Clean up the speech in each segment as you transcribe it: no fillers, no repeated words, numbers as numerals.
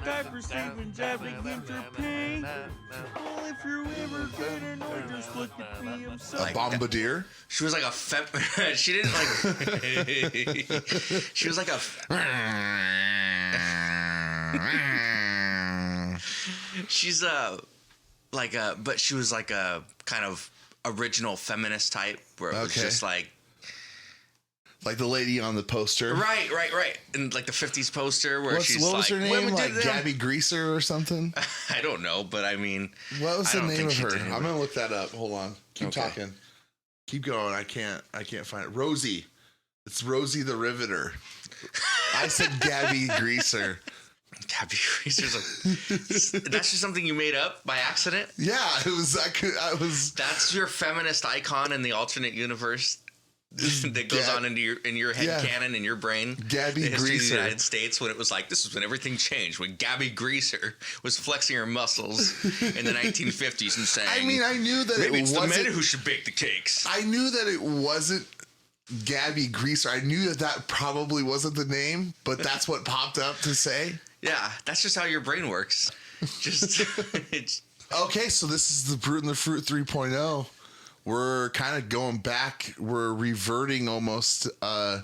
diaper saving, jabbing winter pain. Well, if you're ever getting annoyed, just look at me. I'm so A bombardier? She was like a she didn't like. She was like a. She's but she was like a kind of original feminist type where it was just like the lady on the poster. Right. And like the 50s poster where what she's was like, her name? Like Gabby Greaser or something? I don't know, but I mean, what was the name of her? I'm going to look that up. Hold on. Keep talking. Keep going. I can't find it. Rosie. It's Rosie the Riveter. I said Gabby Greaser. Gabby Greaser's that's just something you made up by accident? Yeah, it was. That's your feminist icon in the alternate universe that goes on in your head canon in your brain. Gabby the history Greaser. of the United States when it was like this is when everything changed when Gabby Greaser was flexing her muscles in the 1950s and saying, I mean, I knew that maybe it it's wasn't the men who should bake the cakes. I knew that it wasn't Gabby Greaser. I knew that probably wasn't the name, but that's what popped up to say. Yeah, that's just how your brain works. Just okay, so this is the Brute and the Fruit 3.0. We're kind of going back. We're reverting almost. I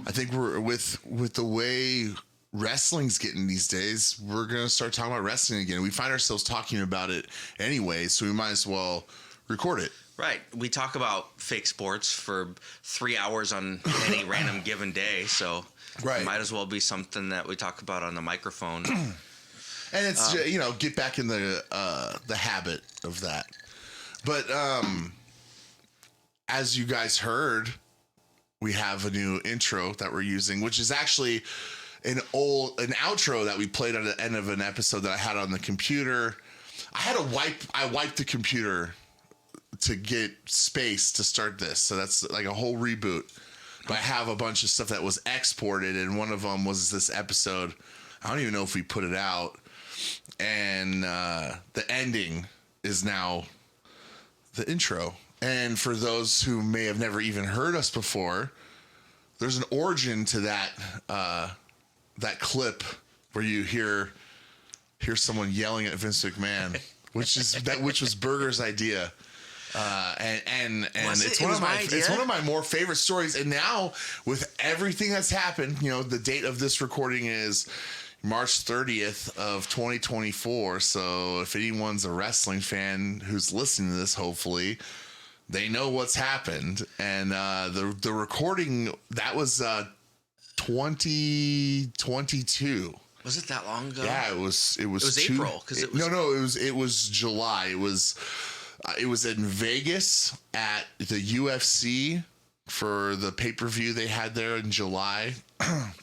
think we're with the way wrestling's getting these days. We're gonna start talking about wrestling again. We find ourselves talking about it anyway, so we might as well record it. Right. We talk about fake sports for 3 hours on any random given day, so it might as well be something that we talk about on the microphone. And it's get back in the habit of that. But as you guys heard, we have a new intro that we're using, which is actually an outro that we played at the end of an episode that I had on the computer. I wiped the computer to get space to start this. So that's like a whole reboot. But I have a bunch of stuff that was exported, and one of them was this episode. I don't even know if we put it out. And the ending is now the intro. And for those who may have never even heard us before, there's an origin to that clip where you hear someone yelling at Vince McMahon, which was Berger's idea. And it's one of my more favorite stories. And now with everything that's happened, the date of this recording is March 30th of 2024. So if anyone's a wrestling fan who's listening to this, hopefully they know what's happened. And the recording that was 2022. Was it that long ago? Yeah, it was April because it was July. It was in Vegas at the UFC for the pay-per-view they had there in July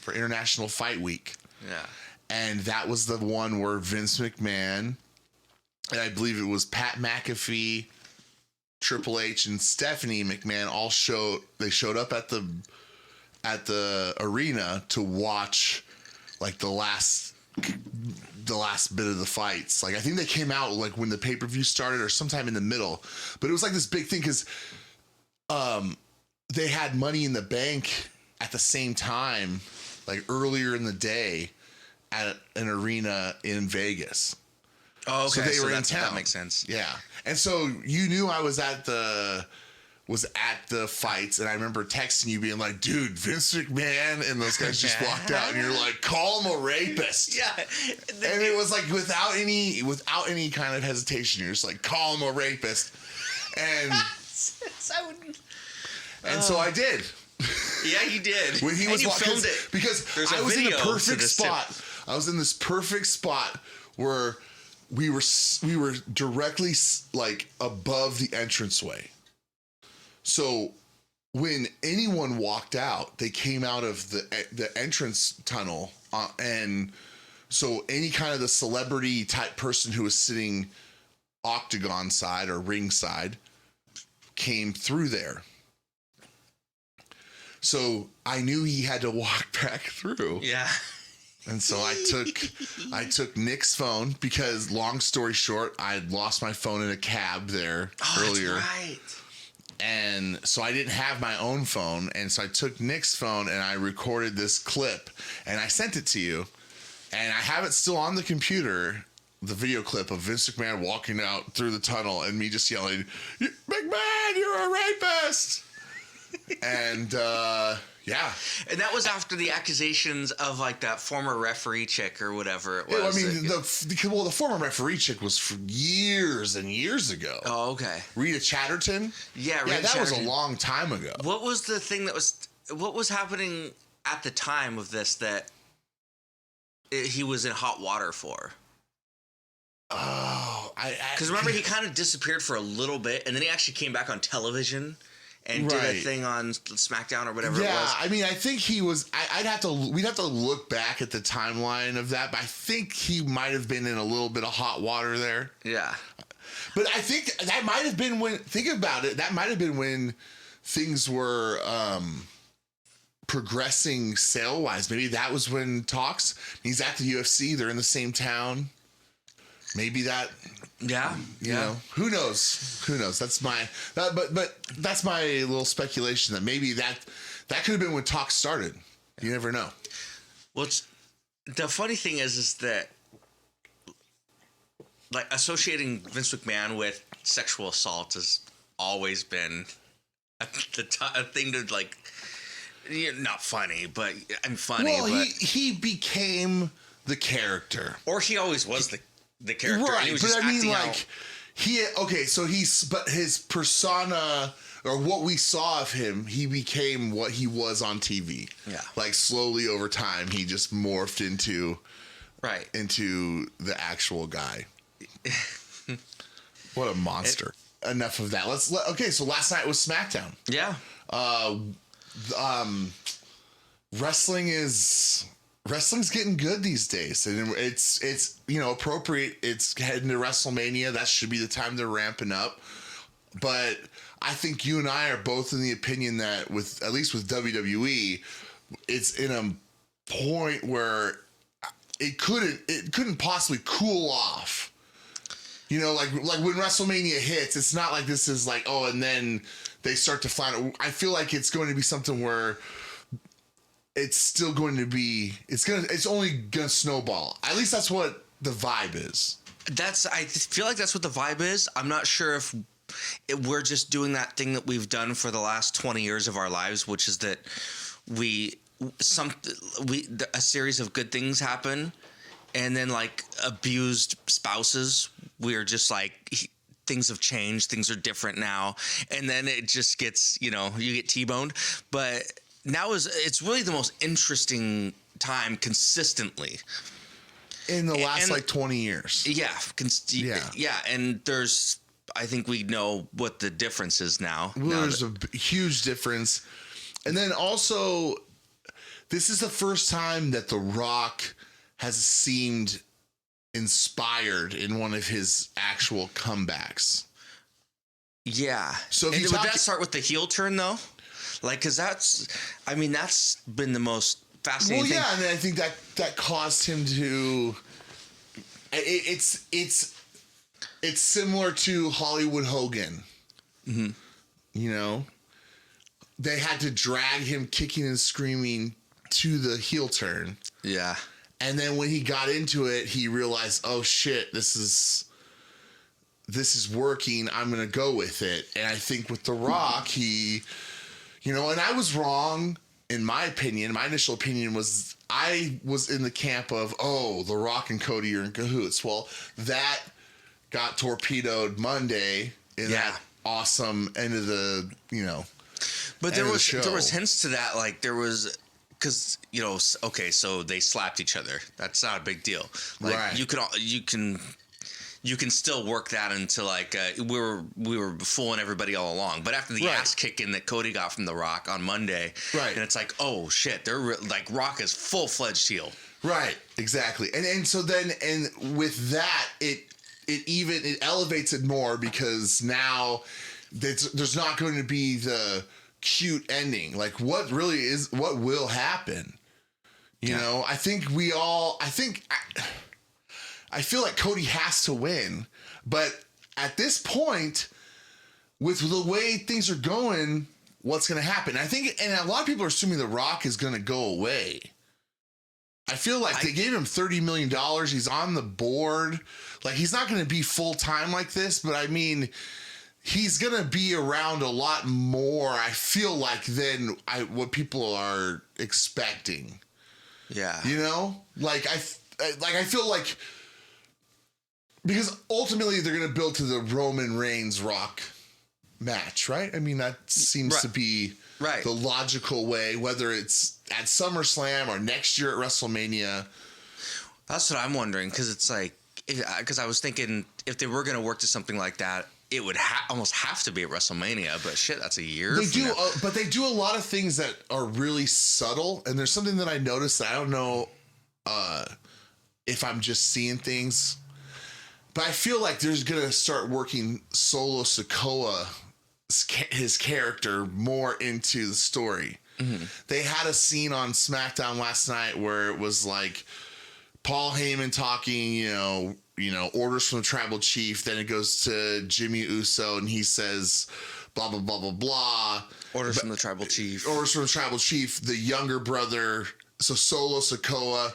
for International Fight Week. Yeah. And that was the one where Vince McMahon, and I believe it was Pat McAfee, Triple H, and Stephanie McMahon they showed up at the arena to watch like the last bit of the fights. Like I think they came out like when the pay-per-view started or sometime in the middle, but it was like this big thing because they had Money in the Bank at the same time, like earlier in the day at an arena in Vegas. Oh, okay. So they were in town. That makes sense. Yeah. And so you knew I was at the fights, and I remember texting you being like, dude, Vince McMahon and those guys just walked out, and you're like, call him a rapist. Yeah. And it was like without any kind of hesitation, you're just like, call him a rapist. And so I did. Yeah, you did. When he was filmed it. Because I was in the perfect spot. I was in this perfect spot where we were directly like above the entranceway. So when anyone walked out, they came out of the entrance tunnel, and so any kind of the celebrity type person who was sitting octagon side or ring side came through there. So I knew he had to walk back through. Yeah. And so I took Nick's phone because, long story short, I had lost my phone in a cab there earlier. That's right. And so I didn't have my own phone. And so I took Nick's phone and I recorded this clip and I sent it to you. And I have it still on the computer, the video clip of Vince McMahon walking out through the tunnel and me just yelling, McMahon, you're a rapist. And yeah. And that was after the accusations of like that former referee chick or whatever it was. I mean, the former referee chick was for years and years ago. Oh, okay. Rita Chatterton? Yeah, Rita Chatterton. Was a long time ago. What was the thing what was happening at the time of this that he was in hot water for? Oh, because remember he kind of disappeared for a little bit, and then he actually came back on television and did a thing on Smackdown or whatever it was. Yeah, I mean, I think he was. We'd have to look back at the timeline of that, but I think he might have been in a little bit of hot water there. Yeah, but I think that might have been when. Think about it. That might have been when things were progressing sale wise. Maybe that was when talks. He's at the UFC. They're in the same town. Maybe that. Yeah. You know, who knows? That's my but that's my little speculation that maybe that could have been when talks started. You never know. Well, the funny thing is that like associating Vince McMahon with sexual assault has always been a thing to like. Not funny, but I'm funny. Well, but he became the character, or he always was the character, right? He was but just I mean, like out. so but his persona or what we saw of him, he became what he was on TV. Yeah, like slowly over time, he just morphed into the actual guy. What a monster! Enough of that. So last night was SmackDown. Yeah. Wrestling's getting good these days, and it's appropriate. It's heading to WrestleMania. That should be the time they're ramping up. But I think you and I are both in the opinion that at least with WWE, it's in a point where it couldn't possibly cool off. Like when WrestleMania hits, it's not like this is like, oh, and then they start to find. I feel like it's going to be something where it's still going to be. It's only gonna snowball. At least that's what the vibe is. I feel like that's what the vibe is. I'm not sure if we're just doing that thing that we've done for the last 20 years of our lives, which is that a series of good things happen, and then like abused spouses, we're just like. Things have changed. Things are different now. And then it just gets, you get T-boned. But now it's really the most interesting time consistently. In the last 20 years. Yeah. Yeah. And I think we know what the difference is now. There's a huge difference. And then also, this is the first time that The Rock has seemed inspired in one of his actual comebacks. Yeah. So would that start with the heel turn though? Like, cause that's been the most fascinating thing. And I think that caused him to, it's similar to Hollywood Hogan. Mm-hmm. They had to drag him kicking and screaming to the heel turn. Yeah. And then when he got into it, he realized, oh shit, this is working. I'm going to go with it. And I think with The Rock, he, and I was wrong in my opinion. My initial opinion was I was in the camp of, oh, The Rock and Cody are in cahoots. Well, that got torpedoed Monday in that awesome end of the, But there was hints to that. Like there was, because okay, so they slapped each other. That's not a big deal. Like, right. You can still work that into like we were fooling everybody all along. But after the ass kicking that Cody got from The Rock on Monday, right, and it's like, oh shit, they're like Rock is full-fledged heel. Right, exactly, and so then with that it elevates it more because now there's not going to be the cute ending. Like what will happen? You know, I feel like Cody has to win, but at this point, with the way things are going, what's going to happen? I think, and a lot of people are assuming The Rock is going to go away. I feel like they gave him $30 million. He's on the board. Like, he's not going to be full time like this, but I mean, he's going to be around a lot more, I feel like, than what people are expecting. Yeah. You know? Like, I feel like, because ultimately they're going to build to the Roman Reigns Rock match, right? I mean, that seems to be the logical way, whether it's at SummerSlam or next year at WrestleMania. That's what I'm wondering, because it's like, because I was thinking if they were going to work to something like that, it would almost have to be at WrestleMania, but shit, that's a year. They do, but they do a lot of things that are really subtle, and there's something that I noticed that I don't know if I'm just seeing things, but I feel like there's going to start working Solo Sikoa, his character, more into the story. Mm-hmm. They had a scene on Smackdown last night where it was like Paul Heyman talking, you know, orders from the tribal chief. Then it goes to Jimmy Uso and he says, blah, blah, blah, blah, blah. Orders from the tribal chief. Orders from the tribal chief, the younger brother. So Solo Sikoa.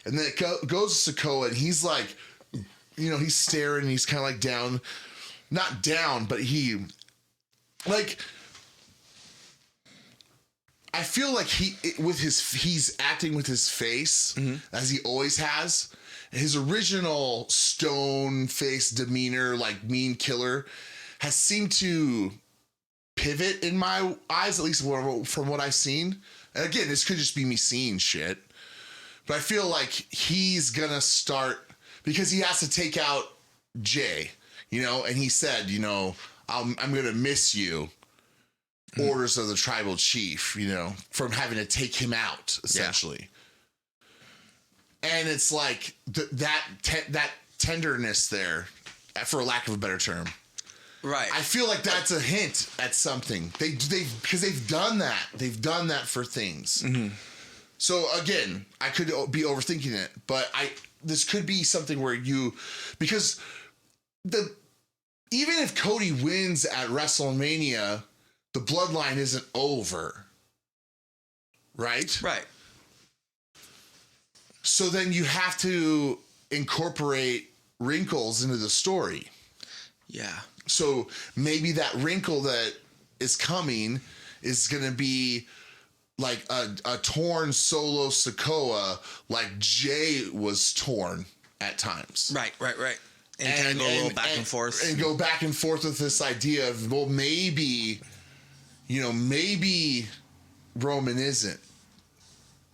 And then it goes to Sikoa and he's like, you know, he's staring. He's kind of like down, not down, but he, like, I feel like he's acting with his face, as he always has. His original stone face demeanor, like mean killer, has seemed to pivot in my eyes, at least from what I've seen. And again, this could just be me seeing shit, but I feel like he's gonna start, because he has to take out Jay, you know, and he said, you know, I'm gonna miss you. Orders of the tribal chief, you know, from having to take him out, essentially. Yeah. And it's like that tenderness there, for lack of a better term. Right. I feel like that's a hint at something. Because they've done that. They've done that for things. Mm-hmm. So again, I could be overthinking it, but this could be something where because even if Cody wins at WrestleMania, the bloodline isn't over, right? Right. So then you have to incorporate wrinkles into the story. Yeah. So maybe that wrinkle that is coming is going to be like a torn Solo Sikoa, like Jay was torn at times. Right. And kind of go a little back and forth. And go back and forth with this idea of, well, maybe... You know, maybe Roman isn't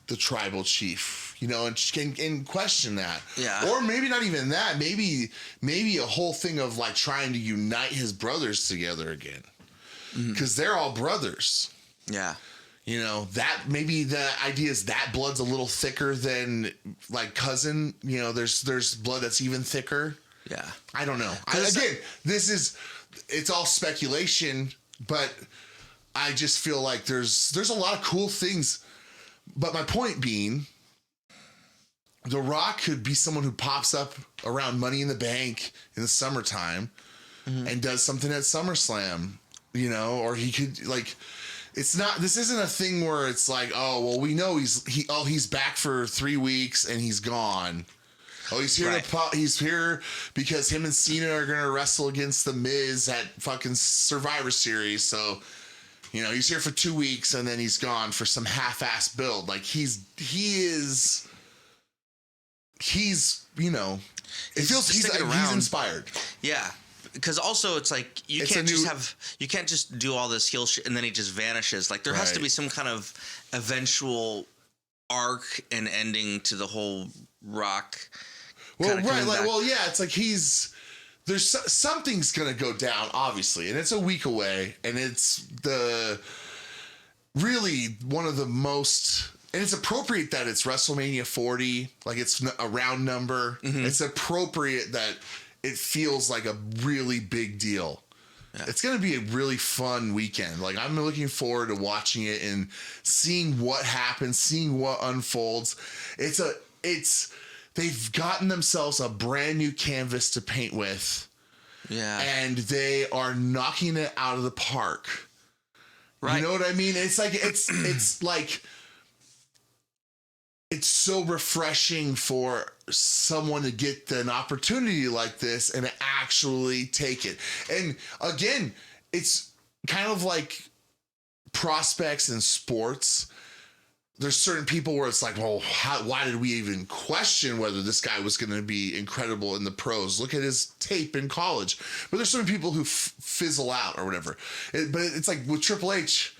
the tribal chief, you know, and question that. Yeah. Or maybe not even that. Maybe a whole thing of like trying to unite his brothers together again. Because they're all brothers. Yeah. You know, that maybe the idea is that blood's a little thicker than like cousin. You know, there's blood that's even thicker. Yeah. I don't know. Again, it's all speculation, but I just feel like there's a lot of cool things. But my point being, The Rock could be someone who pops up around Money in the Bank in the summertime and does something at SummerSlam, you know, or he could like, this isn't a thing where it's like, oh, well, we know he's back for 3 weeks and he's gone. Oh, he's here he's here because him and Cena are going to wrestle against The Miz at fucking Survivor Series. So, you know, he's here for 2 weeks and then he's gone for some half-ass build. Like he's, you know, it feels he's inspired. Yeah. Because also it's like you can't just do all this heel shit and then he just vanishes. Like there has to be some kind of eventual arc and ending to the whole Rock. Well, right. Like, well, yeah, it's like something's going to go down, obviously, and it's a week away, and it's really one of the most, and it's appropriate that it's WrestleMania 40, like it's a round number. Mm-hmm. It's appropriate that it feels like a really big deal. Yeah. It's going to be a really fun weekend. Like I'm looking forward to watching it and seeing what happens, seeing what unfolds. They've gotten themselves a brand new canvas to paint with. Yeah. And they are knocking it out of the park. Right. You know what I mean? It's like, it's it's so refreshing for someone to get an opportunity like this and actually take it. And again, it's kind of like prospects in sports. There's certain people where it's like, well, why did we even question whether this guy was going to be incredible in the pros? Look at his tape in college. But there's certain people who fizzle out or whatever. But it's like with Triple H,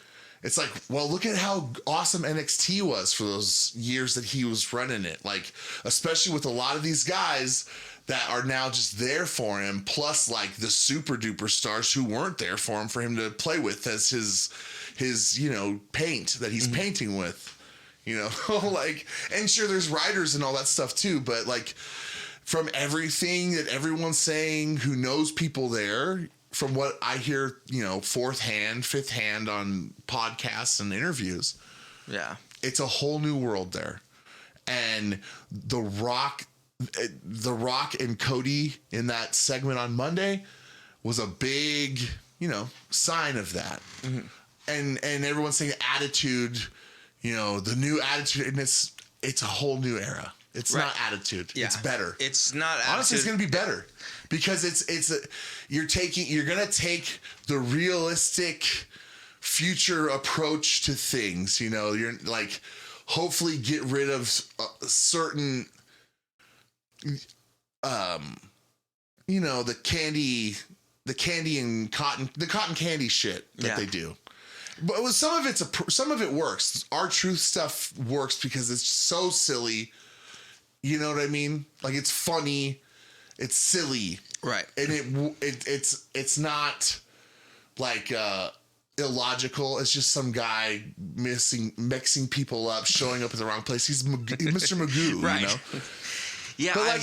it's like, well, look at how awesome NXT was for those years that he was running it. Like, especially with a lot of these guys that are now just there for him, plus like the super duper stars who weren't there for him to play with as his paint that he's painting with, like, and sure, there's writers and all that stuff too, but like from everything that everyone's saying who knows people there, from what I hear, fourth hand, fifth hand on podcasts and interviews. Yeah. It's a whole new world there. And The Rock and Cody in that segment on Monday was a big, sign of that. Mm-hmm. And everyone's saying attitude, the new attitude, and it's a whole new era. It's not attitude. Yeah. It's better. It's not attitude. Honestly, it's going to be better because you're going to take the realistic future approach to things. You're like, hopefully get rid of certain, the candy and the cotton candy shit that they do. But some of it works. Our truth stuff works because it's so silly. You know what I mean? Like, it's funny, it's silly, right? And it's not like illogical. It's just some guy mixing people up, showing up in the wrong place. He's Mr. Magoo, right? Yeah, but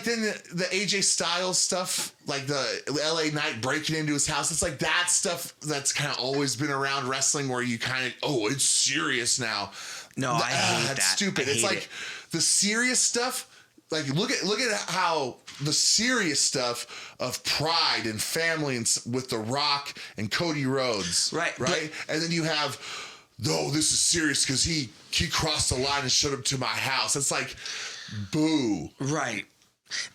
then the AJ Styles stuff, like the LA Knight breaking into his house, it's like that stuff that's kind of always been around wrestling, where you kind of, it's serious now. No, I hate that. That's stupid. It's like the serious stuff. Like, look at how the serious stuff of pride and family and with The Rock and Cody Rhodes, right? And then you have, this is serious because he crossed the line and showed up to my house. It's like, boo. Right.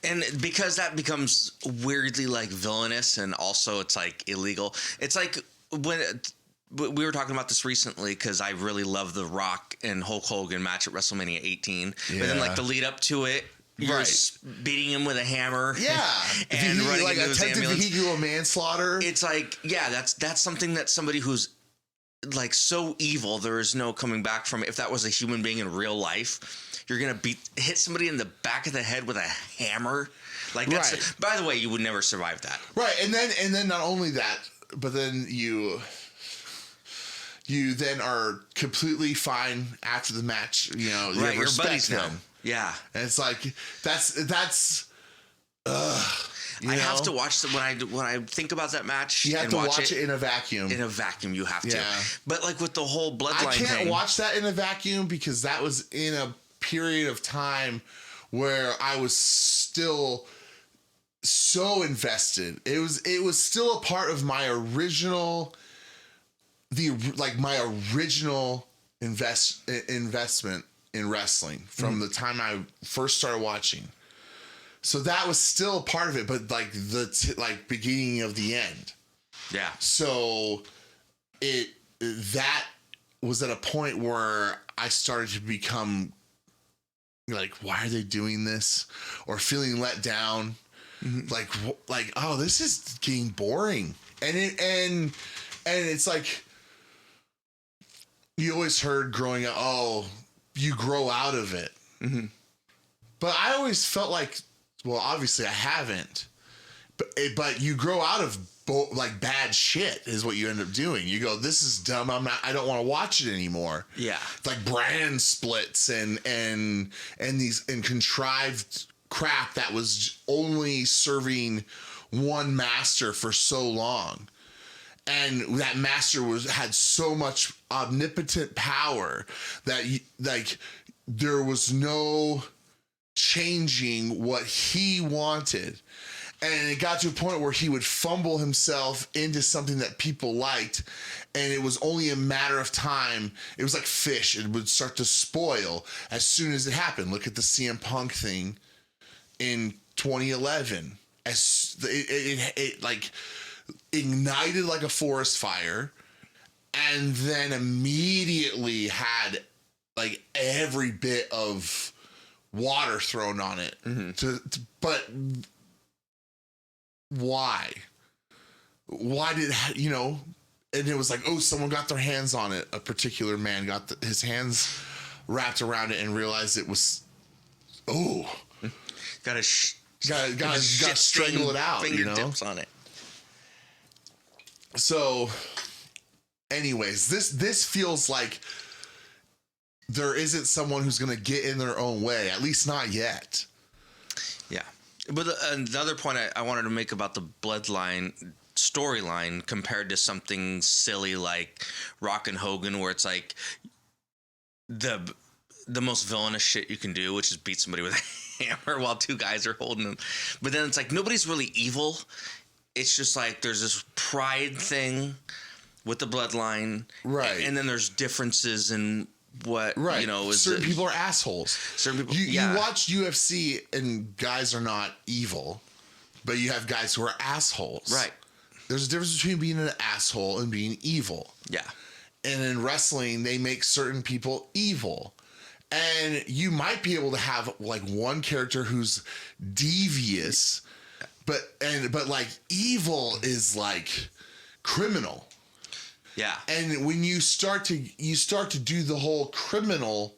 And because that becomes weirdly like villainous, and also it's like illegal. It's like when we were talking about this recently, because I really love the Rock and Hulk Hogan match at WrestleMania 18. Yeah. But then like the lead up to it, you're beating him with a hammer. Yeah. And running like into his ambulance. Vehicular manslaughter. It's like, that's something that somebody who's like so evil, there is no coming back from it. If that was a human being in real life, you're gonna hit somebody in the back of the head with a hammer. Like, that's by the way, you would never survive that. Right. And then not only that, but then you then are completely fine after the match. You have respect now. Yeah. And it's like, that's I have to watch when I think about that match. You have to watch it in a vacuum. In a vacuum, you have to. But like with the whole bloodline thing, I can't watch that in a vacuum because that was in a period of time where I was still so invested. It was still a part of my original investment in wrestling from the time I first started watching. So that was still a part of it, but like the beginning of the end. Yeah. So that was at a point where I started to become like, why are they doing this? Or feeling let down. Mm-hmm. Like, oh, this is getting boring. And it's like, you always heard growing up, oh, you grow out of it. Mm-hmm. But I always felt like, well, obviously I haven't, but you grow out of bad shit is what you end up doing. You go, this is dumb. I don't want to watch it anymore. Yeah. Like brand splits and contrived crap that was only serving one master for so long. And that master had so much omnipotent power that there was no changing what he wanted. And it got to a point where he would fumble himself into something that people liked, and it was only a matter of time. It was like fish. It would start to spoil as soon as it happened. Look at the CM Punk thing in 2011. As it like ignited like a forest fire, and then immediately had like every bit of water thrown on it. But why did, you know, and it was like, oh, someone got their hands on it. A particular man got his hands wrapped around it and realized it was, got strangle it out, you know? Fingertips on it. So anyways, this feels like there isn't someone who's going to get in their own way, at least not yet. Yeah. But another point I wanted to make about the Bloodline storyline compared to something silly like Rock and Hogan, where it's like the most villainous shit you can do, which is beat somebody with a hammer while two guys are holding them. But then it's like nobody's really evil. It's just like there's this pride thing with the Bloodline. Right. And then there's differences in what, you know, is certain people are assholes. Certain people, you watch UFC and guys are not evil, but you have guys who are assholes. Right. There's a difference between being an asshole and being evil. Yeah. And in wrestling, they make certain people evil. And you might be able to have like one character who's devious, but like evil is like criminal. Yeah. And when you start to do the whole criminal,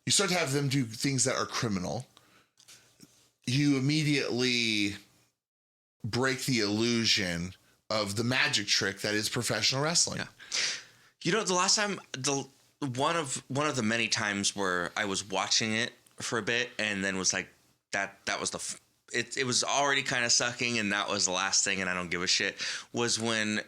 you start to have them do things that are criminal, you immediately break the illusion of the magic trick that is professional wrestling. Yeah. You know, the last time, one of the many times where I was watching it for a bit and then was like, that was it was already kind of sucking, and that was the last thing, and I don't give a shit, was when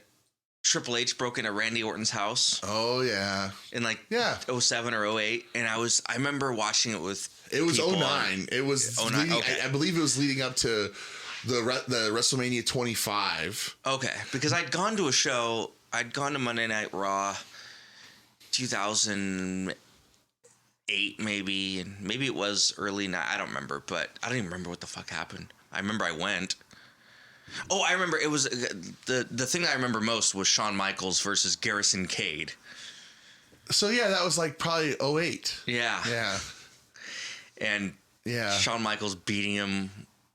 Triple H broke into Randy Orton's house. Oh yeah. In like 07 or 08. And I remember watching it with It was 09. It was 09. Okay. I believe it was leading up to the WrestleMania 25. Okay. Because I'd gone to a show. I'd gone to Monday Night Raw 2008 maybe. And maybe it was early night. I don't remember. But I don't even remember what the fuck happened. I remember I went. Oh, I remember it was the thing I remember most was Shawn Michaels versus Garrison Cade. So yeah, that was like probably 08. Yeah. Yeah. And Shawn Michaels beating him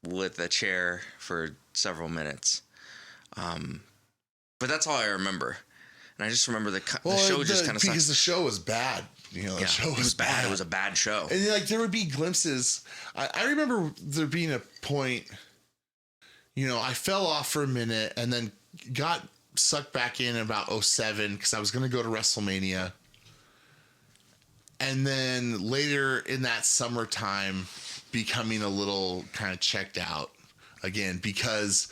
with a chair for several minutes. But that's all I remember. And I just remember the show just kind of sucked. Because the show was bad. You know, the show was bad. It was a bad show. And like there would be glimpses. I remember there being a point, you know, I fell off for a minute and then got sucked back in about 07 because I was going to go to WrestleMania. And then later in that summertime, becoming a little kind of checked out again because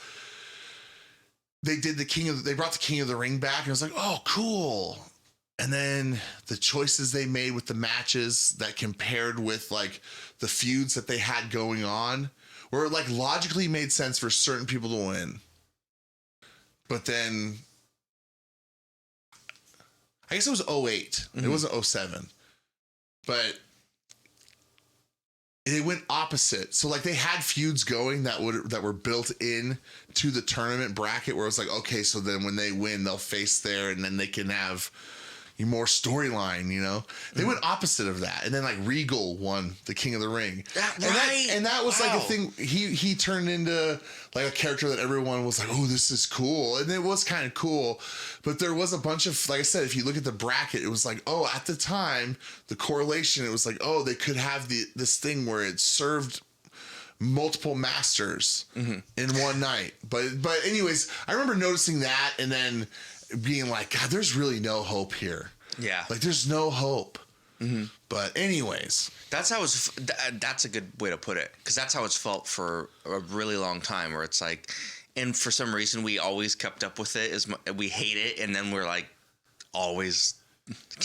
they brought the King of the Ring back, and I was like, oh, cool. And then the choices they made with the matches that compared with like the feuds that they had going on, where it like logically made sense for certain people to win. But then I guess it was 08. It wasn't 07. But it went opposite. So like they had feuds going that were built in to the tournament bracket where it was like, okay, so then when they win, they'll face there and then they can have more storyline, you know? They went opposite of that. And then like Regal won the King of the Ring. And that was like a thing. He turned into like a character that everyone was like, oh, this is cool. And it was kind of cool. But there was a bunch of, like I said, if you look at the bracket, it was like, oh, at the time, the correlation, it was like, oh, they could have this thing where it served multiple masters in one night. But anyways, I remember noticing that and then being like, God, there's really no hope here. Yeah. Like there's no hope. But anyways, that's how it's, that's a good way to put it. Cause that's how it's felt for a really long time where it's like, and for some reason we always kept up with it we hate it. And then we're like always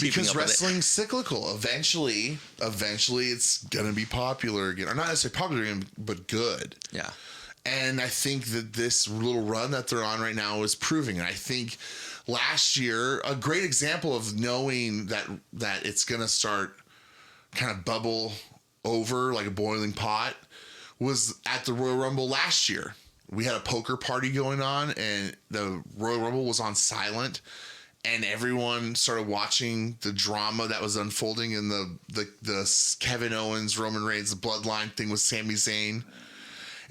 because wrestling's cyclical. Eventually it's going to be popular again, or not necessarily popular again, but good. Yeah. And I think that this little run that they're on right now is proving it. I think last year, a great example of knowing that it's going to start kind of bubble over like a boiling pot was at the Royal Rumble last year. We had a poker party going on and the Royal Rumble was on silent and everyone started watching the drama that was unfolding in the Kevin Owens, Roman Reigns, the bloodline thing with Sami Zayn.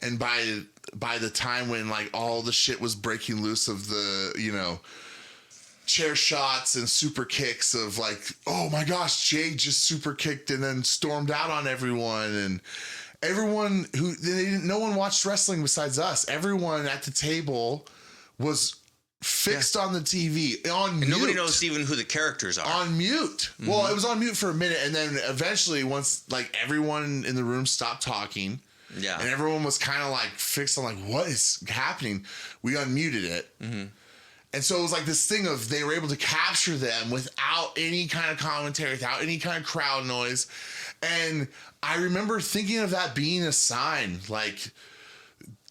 And by the time when like all the shit was breaking loose of the, you know, chair shots and super kicks of like, oh my gosh, Jay just super kicked and then stormed out on everyone. And everyone no one watched wrestling besides us. Everyone at the table was fixed on the TV on mute. Nobody knows even who the characters are. On mute. Mm-hmm. Well, it was on mute for a minute. And then eventually once like everyone in the room stopped talking, and everyone was kind of like fixed on like, what is happening? We unmuted it. Mm-hmm. And so it was like this thing of they were able to capture them without any kind of commentary, without any kind of crowd noise. And I remember thinking of that being a sign, like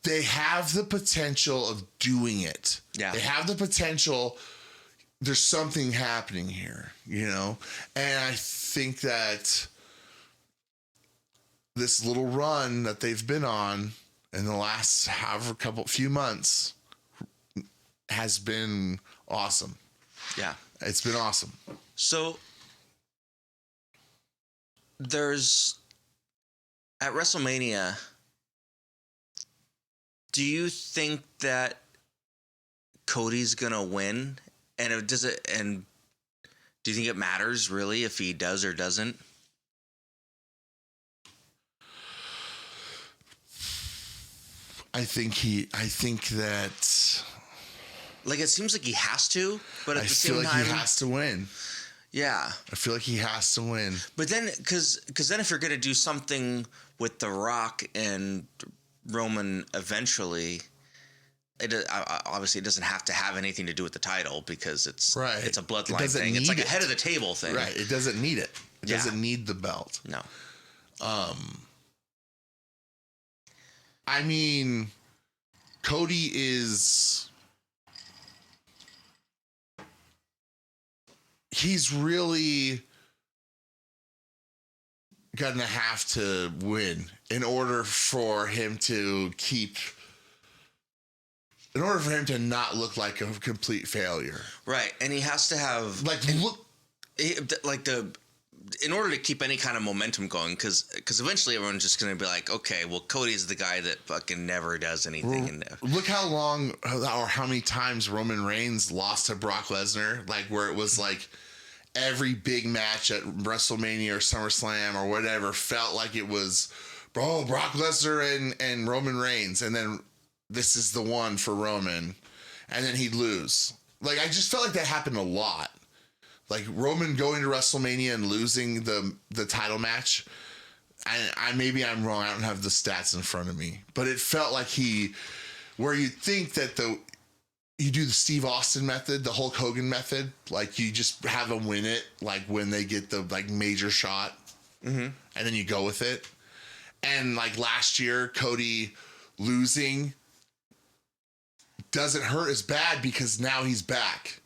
they have the potential of doing it. Yeah. They have the potential. There's something happening here, you know? And I think that this little run that they've been on in the last few months has been awesome. Yeah. It's been awesome. So there's at WrestleMania, do you think that Cody's gonna win? And do you think it matters really if he does or doesn't? I think that like it seems like he has to, but at the same time, I feel like he has to win. Yeah, I feel like he has to win. But then, because then if you're gonna do something with The Rock and Roman eventually, obviously it doesn't have to have anything to do with the title because it's a bloodline thing. It's like a head of the table thing. Right. It doesn't need it. It doesn't need the belt. No. I mean, Cody he's really gonna have to win in order for him to not look like a complete failure. Right. And he has to have in order to keep any kind of momentum going, because eventually everyone's just going to be like, okay, well, Cody's the guy that fucking never does anything. Look how long or how many times Roman Reigns lost to Brock Lesnar, like where it was like every big match at WrestleMania or SummerSlam or whatever felt like it was, Brock Lesnar and Roman Reigns, and then this is the one for Roman, and then he'd lose. Like I just felt like that happened a lot. Like Roman going to WrestleMania and losing the title match. Maybe I'm wrong. I don't have the stats in front of me, but it felt like where you think that you do the Steve Austin method, the Hulk Hogan method, like you just have them win it, like when they get the like major shot, and then you go with it. And like last year, Cody losing doesn't hurt as bad because now he's back,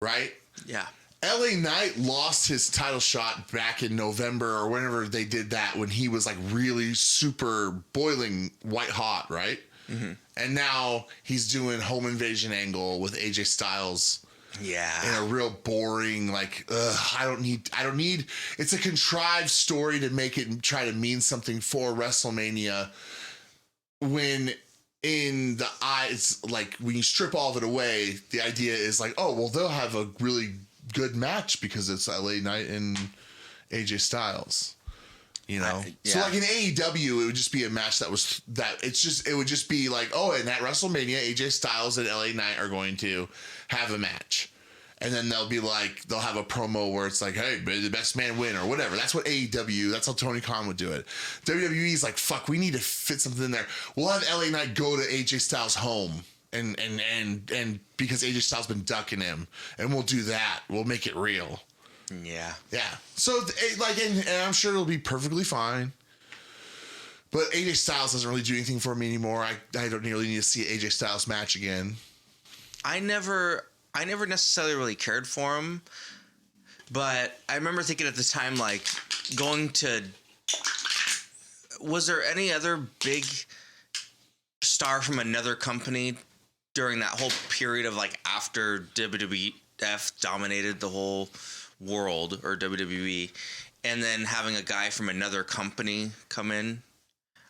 right? Yeah. LA Knight lost his title shot back in November or whenever they did that when he was like really super boiling white hot, right? Mm-hmm. And now he's doing home invasion angle with AJ Styles. Yeah. In a real boring, like, I don't need, it's a contrived story to make it try to mean something for WrestleMania when in the eyes, like when you strip all of it away, the idea is like, oh, well, they'll have a really good match because it's LA Knight and AJ Styles, you know? So like in AEW, it would just be a match it would just be like, oh, and at WrestleMania, AJ Styles and LA Knight are going to have a match. And then they'll have a promo where it's like, hey, the best man win or whatever. That's what AEW, that's how Tony Khan would do it. WWE's like, fuck, we need to fit something in there. We'll have LA Knight go to AJ Styles' home and because AJ Styles been ducking him, and we'll do that. We'll make it real. Yeah. Yeah. So like, and I'm sure it'll be perfectly fine. But AJ Styles doesn't really do anything for me anymore. I don't really need to see an AJ Styles match again. I never necessarily really cared for him, but I remember thinking at the time, like, going to... Was there any other big star from another company during that whole period of, like, after WWF dominated the whole world, or WWE, and then having a guy from another company come in?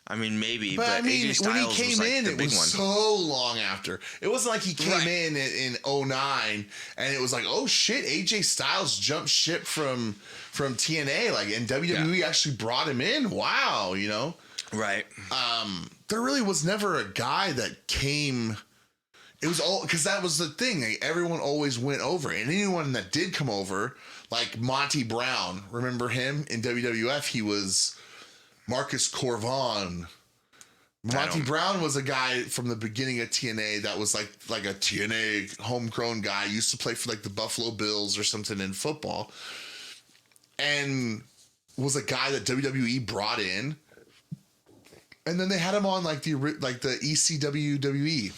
I mean, maybe, but AJ Styles when he came was like in, the it big was one. so long after. It wasn't like he came in 09 and it was like, oh shit, AJ Styles jumped ship from TNA, like, and WWE actually brought him in. Wow, you know? Right. There really was never a guy that came. It was all because that was the thing. Like, everyone always went over, and anyone that did come over, like Monty Brown, remember him in WWF? He was Marcus Corvon. Monty Brown was a guy from the beginning of TNA that was like a TNA homegrown guy. Used to play for like the Buffalo Bills or something in football, and was a guy that WWE brought in, and then they had him on like the ECW WWE.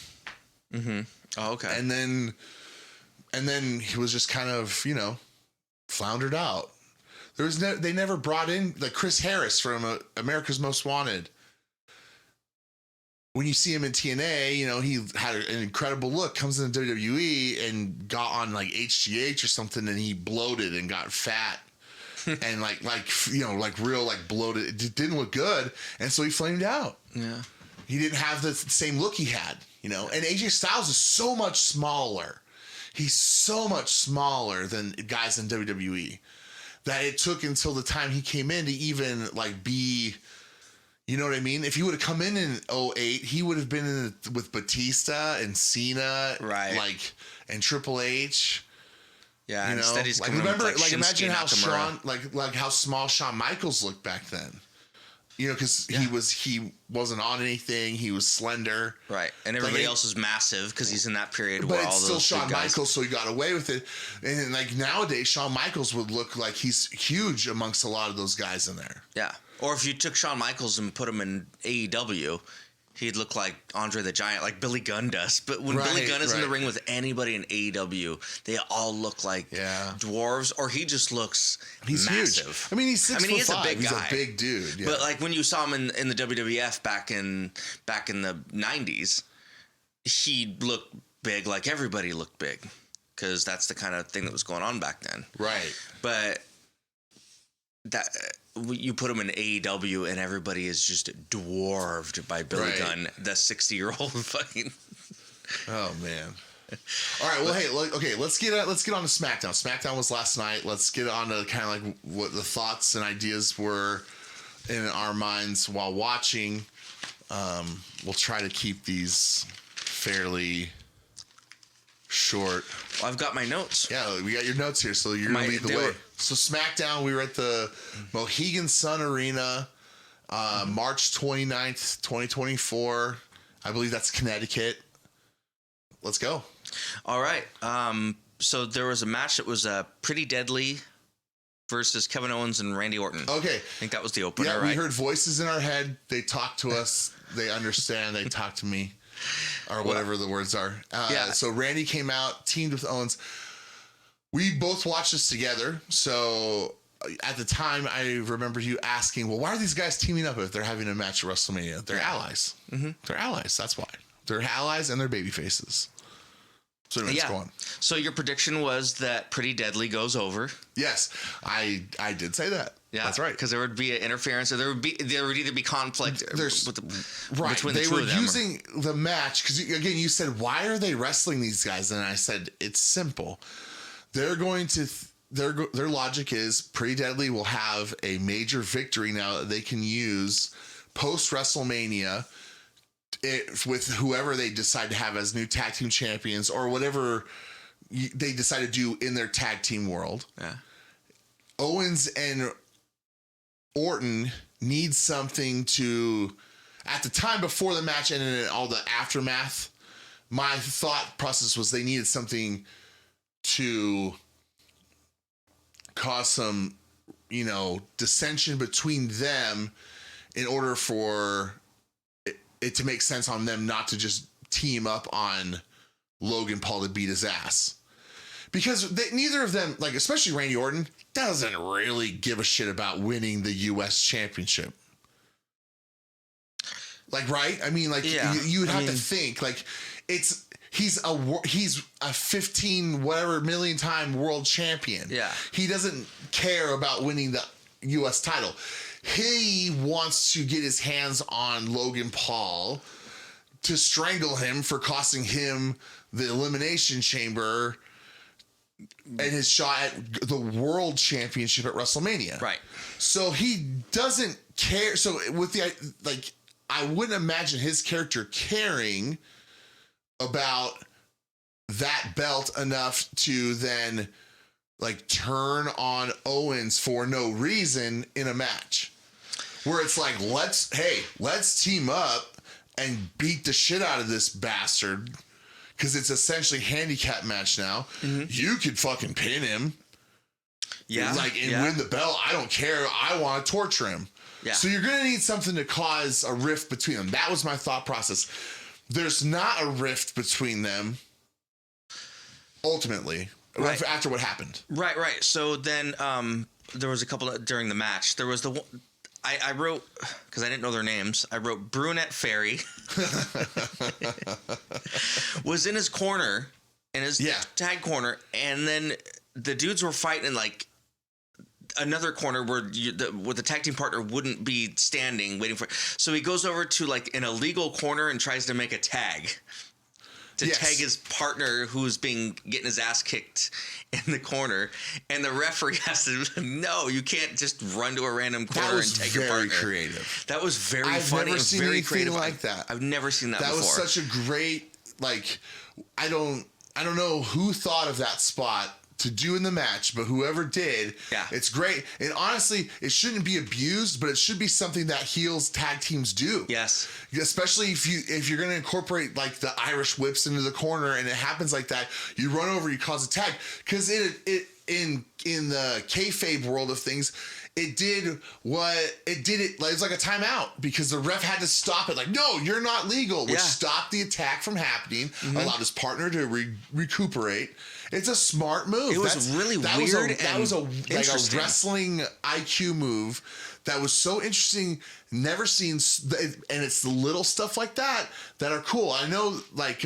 Mm-hmm. Oh, okay. And then he was just kind of, you know, floundered out. They never brought in like Chris Harris from America's Most Wanted. When you see him in TNA, you know, he had an incredible look, comes into WWE and got on like HGH or something, and he bloated and got fat and like you know, like real like bloated. It didn't look good, and so he flamed out. Yeah. He didn't have the same look he had, you know. And AJ Styles is so much smaller. He's so much smaller than guys in WWE that it took until the time he came in to even like be, you know what I mean? If he would have come in 08, he would have been in with Batista and Cena, right? Like, and Triple H. Yeah, you know? instead he's like, coming remember, with, like imagine how Nakamura. like how small Shawn Michaels looked back then. You know, because he wasn't on anything. He was slender, right? And everybody else is massive because he's in that period but where it's all still those Shawn guys... Michaels, so he got away with it. And like nowadays, Shawn Michaels would look like he's huge amongst a lot of those guys in there. Yeah, or if you took Shawn Michaels and put him in AEW, he'd look like Andre the Giant, like Billy Gunn does. But when Billy Gunn is in the ring with anybody in AEW, they all look like dwarves, or he just looks massive. Huge. I mean, he's 6'5". He's a big guy. He's a big dude. Yeah. But like when you saw him in the WWF back in the 90s, he looked big, like everybody looked big, because that's the kind of thing that was going on back then. Right. But that... you put him in AEW and everybody is just dwarfed by Billy Gunn, the 60-year-old fucking. Oh man! All right, well, hey, okay, let's get on to SmackDown. SmackDown was last night. Let's get on to kind of like what the thoughts and ideas were in our minds while watching. We'll try to keep these fairly short. Well, I've got my notes. Yeah, we got your notes here, so you're gonna lead the way. So SmackDown, we were at the Mohegan Sun Arena, March 29th, 2024. I believe that's Connecticut. Let's go. All right. So there was a match that was Pretty Deadly versus Kevin Owens and Randy Orton. Okay. I think that was the opener, right? Yeah, we heard voices in our head. They talk to us. They understand. They talk to me. Or whatever the words are. So Randy came out, teamed with Owens. We both watched this together. So at the time, I remember you asking, well, why are these guys teaming up if they're having a match at WrestleMania? They're allies. Mm-hmm. They're allies. That's why. They're allies and they're baby faces. So let's go on. So your prediction was that Pretty Deadly goes over. Yes, I did say that. Yeah, that's right. Because there would be an interference, or there would either be conflict. Between the two of them. They were using the match because again, you said, why are they wrestling these guys? And I said, it's simple. They're going to their logic is Pretty Deadly will have a major victory now that they can use post WrestleMania. With whoever they decide to have as new tag team champions or whatever they decide to do in their tag team world. Yeah. Owens and Orton need something to, at the time before the match and all the aftermath, my thought process was they needed something to cause some, dissension between them in order for it to make sense on them not to just team up on Logan Paul to beat his ass. Because neither of them, like especially Randy Orton, doesn't really give a shit about winning the U.S. championship. Like, right? I mean, like you would have to think like he's a 15 whatever million time world champion. Yeah. He doesn't care about winning the U.S. title. He wants to get his hands on Logan Paul to strangle him for costing him the Elimination Chamber and his shot at the World Championship at WrestleMania. Right. So he doesn't care. So with the, like, I wouldn't imagine his character caring about that belt enough to then like turn on Owens for no reason in a match where it's like, let's team up and beat the shit out of this bastard. Cause it's essentially handicap match now. Mm-hmm. You could fucking pin him. Yeah. Like, and win the belt. I don't care. I want to torture him. Yeah. So you're going to need something to cause a rift between them. That was my thought process. There's not a rift between them. Ultimately, right. After what happened. Right. So then there was a couple during the match. There was the one I wrote, because I didn't know their names. I wrote Brunette Fairy was in his corner, in his tag corner, and then the dudes were fighting in like another corner where the tag team partner wouldn't be standing waiting for. So he goes over to like an illegal corner and tries to make a tag. To tag his partner who's getting his ass kicked in the corner, and the referee has to no, you can't just run to a random corner and tag your partner. That was very creative. That was very funny. Never seen very anything creative. like that. I've never seen that before. That was such a great like. I don't know who thought of that spot to do in the match, but whoever did, it's great. And honestly, it shouldn't be abused, but it should be something that heels tag teams do. Yes. Especially if you're going to incorporate like the Irish whips into the corner and it happens like that, you run over, you cause a tag. Because in the kayfabe world of things, it did it was like a timeout because the ref had to stop it. Like, no, you're not legal, which stopped the attack from happening, allowed his partner to recuperate. It's a smart move. It was really weird. That was a wrestling IQ move that was so interesting. Never seen, and it's the little stuff like that are cool. I know, like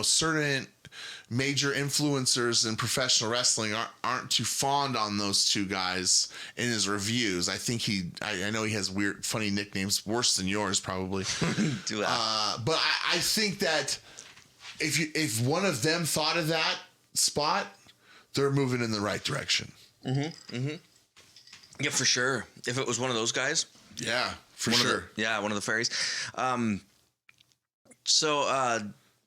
certain major influencers in professional wrestling aren't too fond on those two guys in his reviews. I think I know he has weird, funny nicknames, worse than yours probably. But I think that if one of them thought of that spot, they're moving in the right direction. Yeah, for sure. If it was one of those guys. Yeah, for sure. One of the fairies. So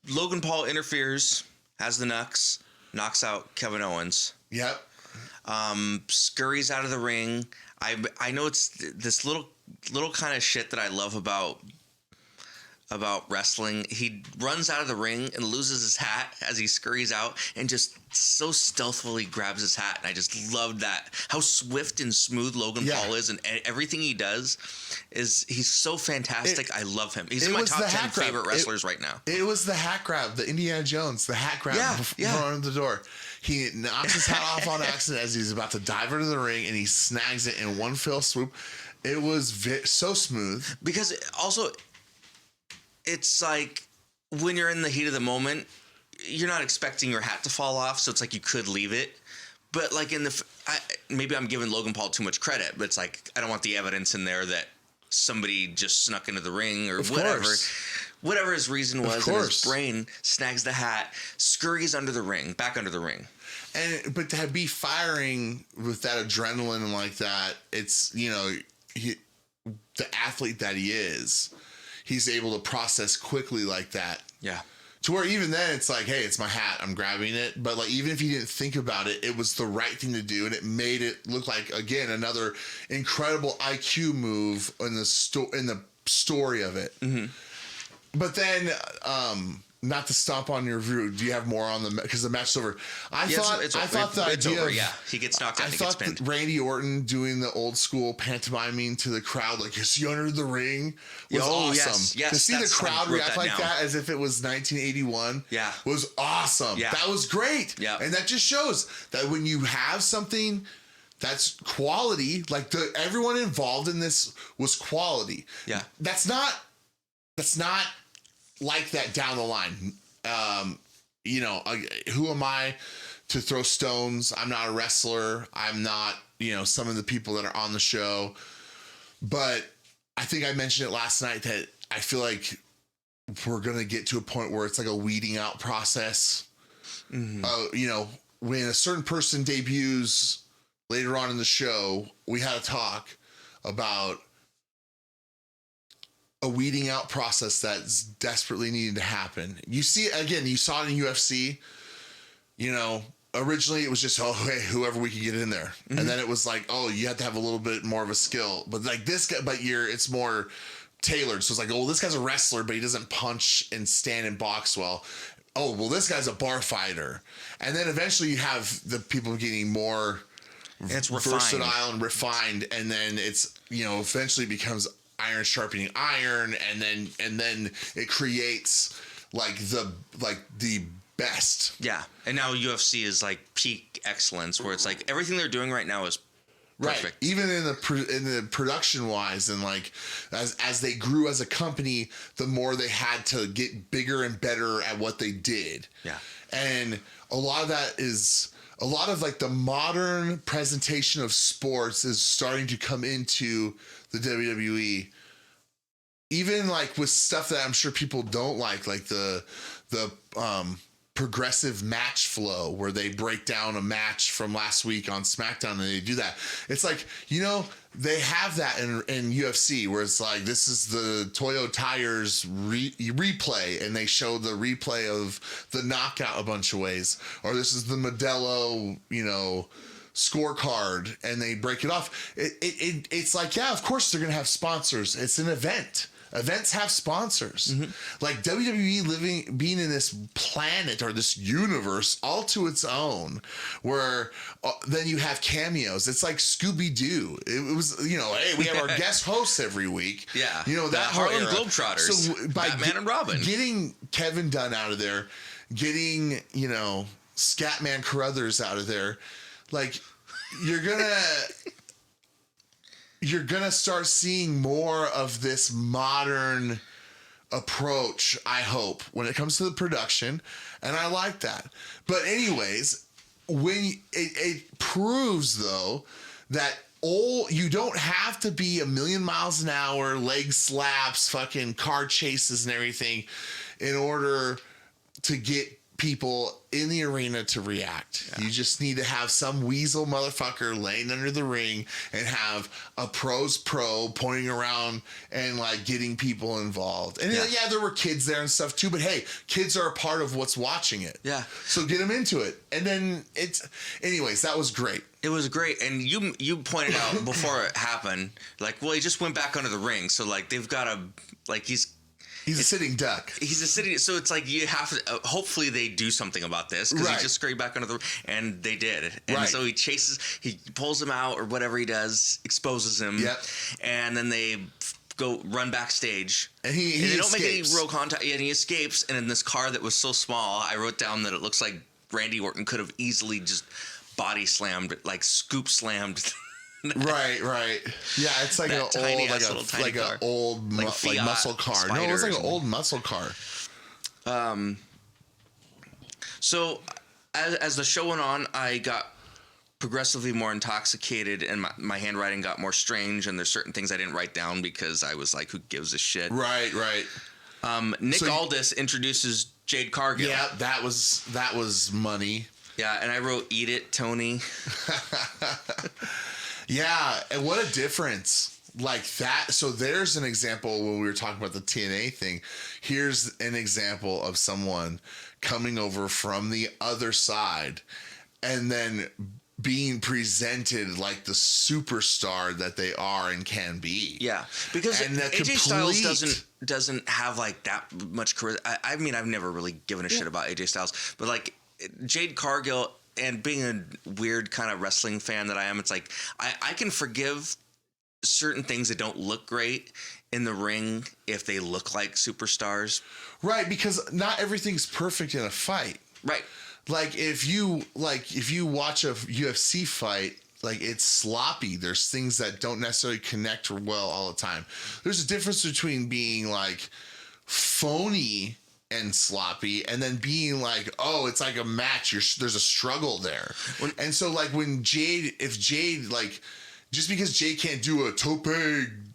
Logan Paul interferes, has the knocks out Kevin Owens. Yep. Scurries out of the ring. I know it's this little kind of shit that I love about wrestling. He runs out of the ring and loses his hat as he scurries out and just so stealthily grabs his hat. And I just love that. How swift and smooth Logan Paul is, and everything he does he's so fantastic. I love him. He's in my top 10 favorite wrestlers right now. It was the hat grab, the Indiana Jones, the hat grab before the door. He knocks his hat off on accident as he's about to dive into the ring, and he snags it in one fell swoop. It was so smooth. Because also, it's like when you're in the heat of the moment, you're not expecting your hat to fall off, so it's like you could leave it. But like maybe I'm giving Logan Paul too much credit, but it's like I don't want the evidence in there that somebody just snuck into the ring or whatever. Whatever his reason was, and his brain snags the hat, scurries back under the ring. But to be firing with that adrenaline and like that, it's the athlete that he is. He's able to process quickly like that. Yeah. To where even then it's like, hey, it's my hat, I'm grabbing it. But like even if he didn't think about it, it was the right thing to do, and it made it look like again another incredible IQ move in the story of it. Mm-hmm. But then not to stomp on your review, do you have more on because the match is over? I thought the it's idea over. of, Yeah, he gets knocked out. I He gets thought pinned. that Randy Orton doing the old school pantomiming to the crowd, like, is he under the ring, was awesome. Yes, to see the crowd react like that as if it was 1981, was awesome. Yeah. That was great. Yeah, and that just shows that when you have something that's quality, like everyone involved in this was quality. Yeah, that's not like that down the line. Who am I to throw stones? I'm not a wrestler. I'm not, some of the people that are on the show. But I think I mentioned it last night that I feel like we're going to get to a point where it's like a weeding out process. Mm-hmm. When a certain person debuts later on in the show, we had a talk about a weeding out process that's desperately needed to happen. You see, again, you saw it in UFC, originally it was just, hey, whoever we can get in there. Mm-hmm. And then it was like, you have to have a little bit more of a skill, but like this guy, it's more tailored. So it's like, this guy's a wrestler, but he doesn't punch and stand and box well. This guy's a bar fighter. And then eventually you have the people getting more versatile and refined. And then it's, eventually becomes iron sharpening iron, and then it creates the best. Yeah, and now UFC is like peak excellence, where it's like everything they're doing right now is perfect. Right. Even in the production wise, and like as they grew as a company, the more they had to get bigger and better at what they did. Yeah, and a lot of that is. A lot of like the modern presentation of sports is starting to come into the WWE, even like with stuff that I'm sure people don't like the progressive match flow, where they break down a match from last week on Smackdown and they do that. It's like, they have that in UFC, where it's like, this is the Toyo Tires replay, and they show the replay of the knockout a bunch of ways, or this is the Modelo, scorecard, and they break it off. It's like, yeah, of course they're gonna have sponsors. It's an event. Events have sponsors. Mm-hmm. Like WWE being in this planet or this universe all to its own, where then you have cameos. It's like Scooby-Doo. It was, hey, we have our guest hosts every week. Yeah. That Harlem Globetrotters. So by Batman and Robin. Getting Kevin Dunn out of there, getting, Scatman Carruthers out of there, like, you're gonna start seeing more of this modern approach, I hope, when it comes to the production, and I like that. But anyways, when it proves though that you don't have to be 1,000,000 miles an hour, leg slaps, fucking car chases and everything in order to get people in the arena to react. Yeah. You just need to have some weasel motherfucker laying under the ring and have a pro's pro pointing around and like getting people involved. And yeah, there were kids there and stuff too, but hey, kids are a part of what's watching it. Yeah. So get them into it. And then anyways, that was great. It was great. And you pointed out before it happened, like, well, he just went back under the ring. So like they've got He's a sitting duck. So it's like you have to. Hopefully they do something about this, because he just scurried back under and they did. And so he pulls him out or whatever he does, exposes him. Yep. And then they run backstage, and they don't make any real contact. Yeah, and he escapes. And in this car that was so small, I wrote down that it looks like Randy Orton could have easily just body slammed, like scoop slammed. Right. Yeah, it's like an old muscle car. No, it was like an old muscle car. So as the show went on, I got progressively more intoxicated, and my handwriting got more strange, and there's certain things I didn't write down because I was like, who gives a shit? Right. Nick Aldis introduces Jade Cargill. Yeah, that was money. Yeah, and I wrote, "Eat it, Tony." Yeah, and what a difference. Like that. So there's an example when we were talking about the TNA thing. Here's an example of someone coming over from the other side and then being presented like the superstar that they are and can be. Yeah, because and AJ Styles doesn't have like that much charisma. I mean, I've never really given a shit about AJ Styles, but like Jade Cargill, and being a weird kind of wrestling fan that I am, it's like I can forgive certain things that don't look great in the ring if they look like superstars. Right, because not everything's perfect in a fight. Right. Like if you watch a UFC fight, like it's sloppy. There's things that don't necessarily connect well all the time. There's a difference between being like phony and sloppy and then being like, oh, it's like a match. There's a struggle there. And so like if Jade, like, just because Jade can't do a tope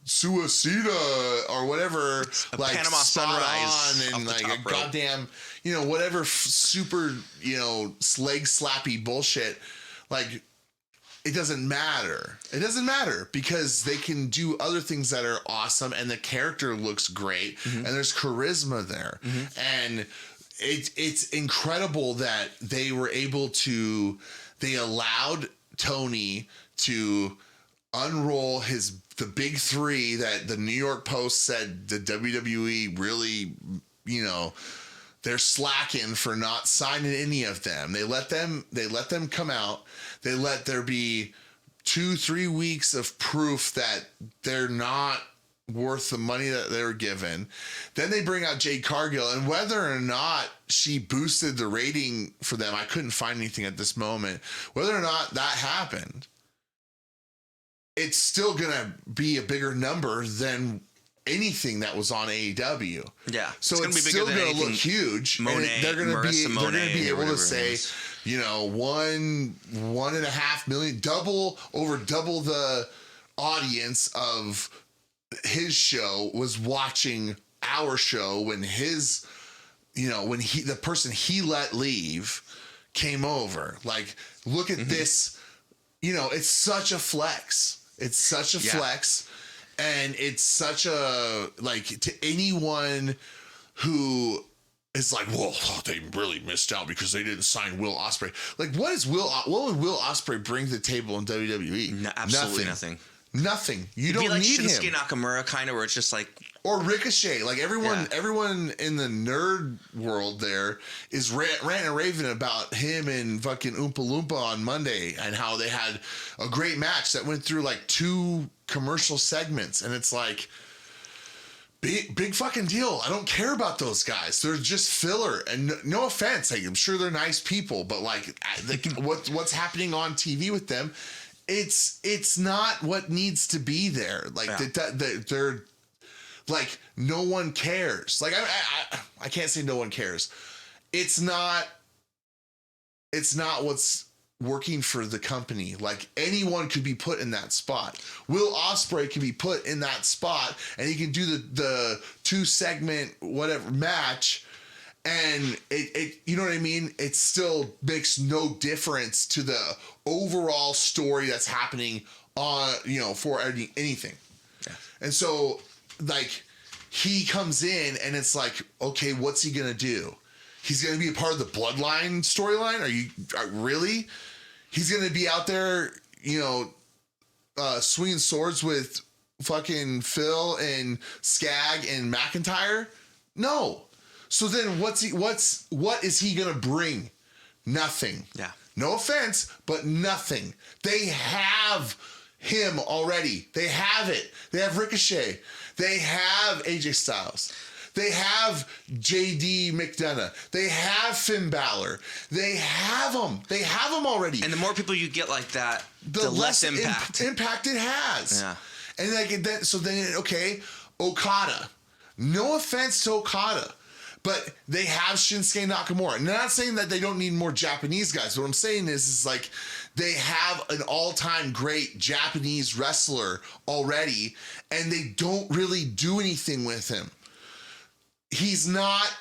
suicida or whatever, like Panama spot Sunrise on and like a rope. goddamn, whatever super, leg slappy bullshit, like it doesn't matter. It doesn't matter because they can do other things that are awesome and the character looks great and there's charisma there. And it's incredible that they were able to, they allowed Tony to unroll the big three that the New York Post said the WWE really, they're slacking for not signing any of them. They let them come out. They let there be 2-3 weeks of proof that they're not worth the money that they were given. Then they bring out Jade Cargill, and whether or not she boosted the rating for them, I couldn't find anything at this moment. Whether or not that happened, it's still gonna be a bigger number than anything that was on AEW. Yeah, so it's still gonna look huge. They're gonna be able to say, 1.5 million, double the audience of his show was watching our show when his, when the person he let leave came over. Like, look at this. It's such a flex. It's such a flex, and it's such a, like, to anyone who is like, well, they really missed out because they didn't sign Will Ospreay. Like, what would Will Ospreay bring to the table in WWE? No, absolutely nothing. Nothing. You don't like need Shinsuke him. Nakamura, kind of, where it's just like, or Ricochet. Like everyone in the nerd world there is ranting and raving about him and fucking Oompa Loompa on Monday and how they had a great match that went through like 2 commercial segments. And it's like, big fucking deal. I don't care about those guys. They're just filler. And no offense, like, I'm sure they're nice people, but like what's happening on TV with them, it's not what needs to be there. Like they're like, no one cares. Like I can't say no one cares. It's not what's working for the company. Like, anyone could be put in that spot. Will Ospreay can be put in that spot and he can do the 2-segment whatever match, and it you know what I mean? It still makes no difference to the overall story that's happening on, for anything. Yeah. And so, like, he comes in and it's like, okay, what's he gonna do? He's gonna be a part of the Bloodline storyline? Really? He's gonna be out there, swinging swords with fucking Phil and Skag and McIntyre? No. So then what is he gonna bring? Nothing. Yeah. No offense, but nothing. They have him already. They have it. They have Ricochet. They have AJ Styles. They have JD McDonough. They have Finn Balor. They have them. They have them already. And the more people you get like that, the less impact. Impact it has. Yeah. And okay, Okada. No offense to Okada, but they have Shinsuke Nakamura. And I'm not saying that they don't need more Japanese guys. What I'm saying is like, they have an all-time great Japanese wrestler already, and they don't really do anything with him. He's not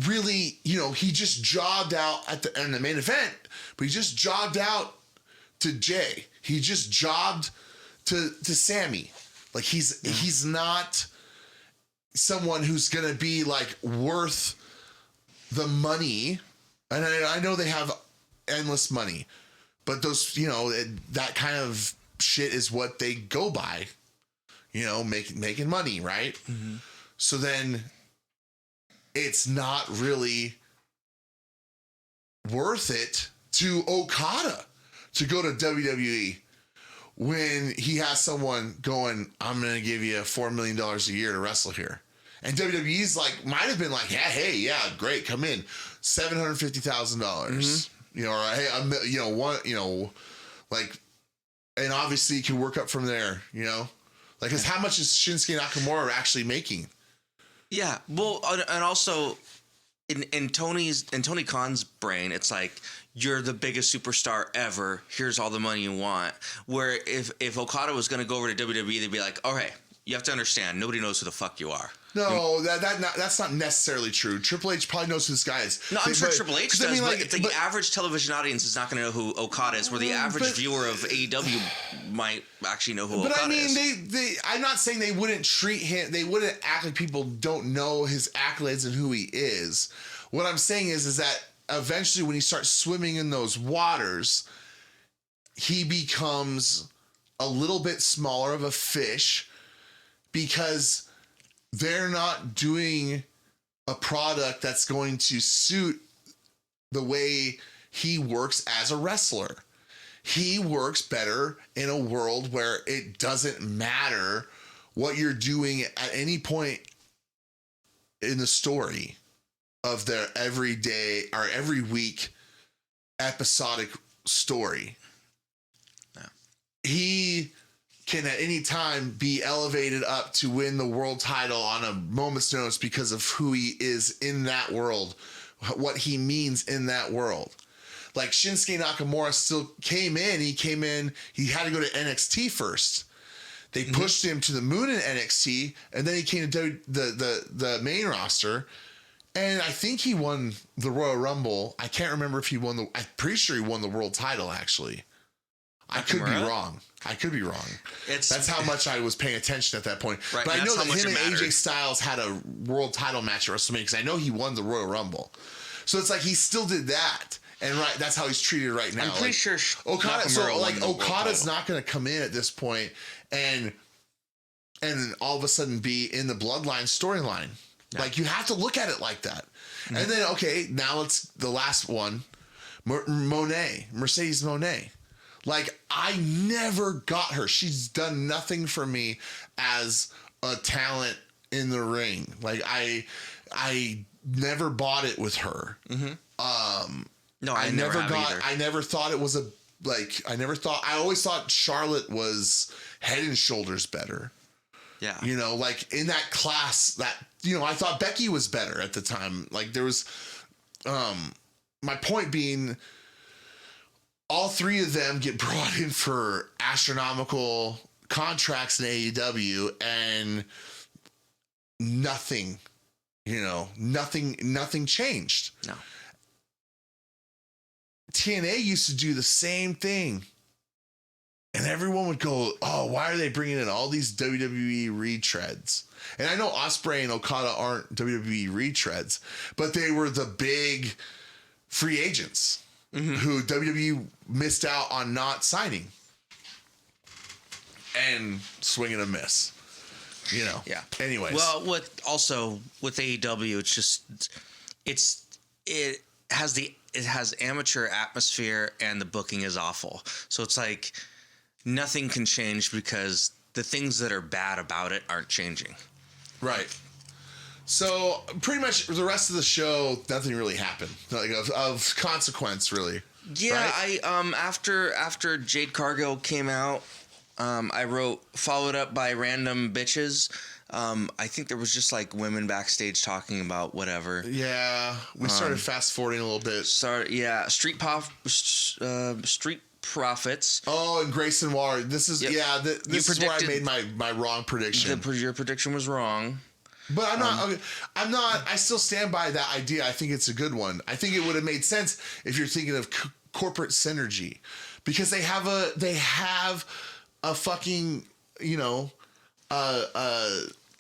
really, he just jogged out in the main event, but he just jogged out to Jay. He just jogged to Sammy. Like, he's not someone who's gonna be like worth the money. And I know they have endless money, But those, that kind of shit is what they go by, making money, right? Mm-hmm. So then it's not really worth it to Okada to go to WWE when he has someone going, I'm going to give you $4 million a year to wrestle here. And WWE's might have been like, yeah, hey, yeah, great, come in, $750,000, or hey, and obviously you can work up from there, because how much is Shinsuke Nakamura actually making? Yeah, well, and also in Tony Khan's brain, it's like, you're the biggest superstar ever. Here's all the money you want. Where if Okada was going to go over to WWE, they'd be like, okay, you have to understand, nobody knows who the fuck you are. No, that's not necessarily true. Triple H probably knows who this guy is. No, I'm sure Triple H does, but the average television audience is not going to know who Okada is, where the average viewer of AEW might actually know who Okada is. But I mean, I'm not saying they wouldn't treat him, they wouldn't act like people don't know his accolades and who he is. What I'm saying is that eventually when he starts swimming in those waters, he becomes a little bit smaller of a fish because they're not doing a product that's going to suit the way he works as a wrestler. He works better in a world where it doesn't matter what you're doing at any point in the story of their everyday or every week episodic story. Yeah. He can at any time be elevated up to win the world title on a moment's notice because of who he is in that world, what he means in that world. Like Shinsuke Nakamura still came in, he had to go to NXT first. They pushed him to the moon in NXT, and then he came to the main roster. And I think he won the Royal Rumble. I can't remember if he won I'm pretty sure he won the world title, actually. I could be wrong. That's how much I was paying attention at that point. Right, but I know that him and AJ Styles had a world title match at WrestleMania because I know he won the Royal Rumble. So it's like he still did that. And that's how he's treated right now. I'm pretty sure Okada's not going to come in at this point and all of a sudden be in the Bloodline storyline. Yeah. Like, you have to look at it like that. Mm-hmm. And then, okay, now it's the last one. Mercedes Moné. Like, I never got her. She's done nothing for me as a talent in the ring. Like, I never bought it with her. Mm-hmm. No, I never either. I never thought it was I always thought Charlotte was head and shoulders better. Yeah. Like in that class that, I thought Becky was better at the time. Like there was, my point being, all three of them get brought in for astronomical contracts in AEW and nothing changed. No. TNA used to do the same thing. And everyone would go, oh, why are they bringing in all these WWE retreads? And I know Ospreay and Okada aren't WWE retreads, but they were the big free agents who WWE missed out on not signing and swing and a miss. Yeah. Anyways. Well, with AEW, it has amateur atmosphere and the booking is awful. So it's like nothing can change because the things that are bad about it aren't changing. Right. So pretty much the rest of the show, nothing really happened, like of consequence, really. Yeah, right? after Jade Cargill came out, I wrote followed up by random bitches. I think there was just like women backstage talking about whatever. Yeah, we started fast forwarding a little bit. Street Profits. Oh, and Grayson Waller. This is this is where I made my wrong prediction. Your prediction was wrong. But I'm not. I still stand by that idea. I think it's a good one. I think it would have made sense if you're thinking of corporate synergy, because they have a fucking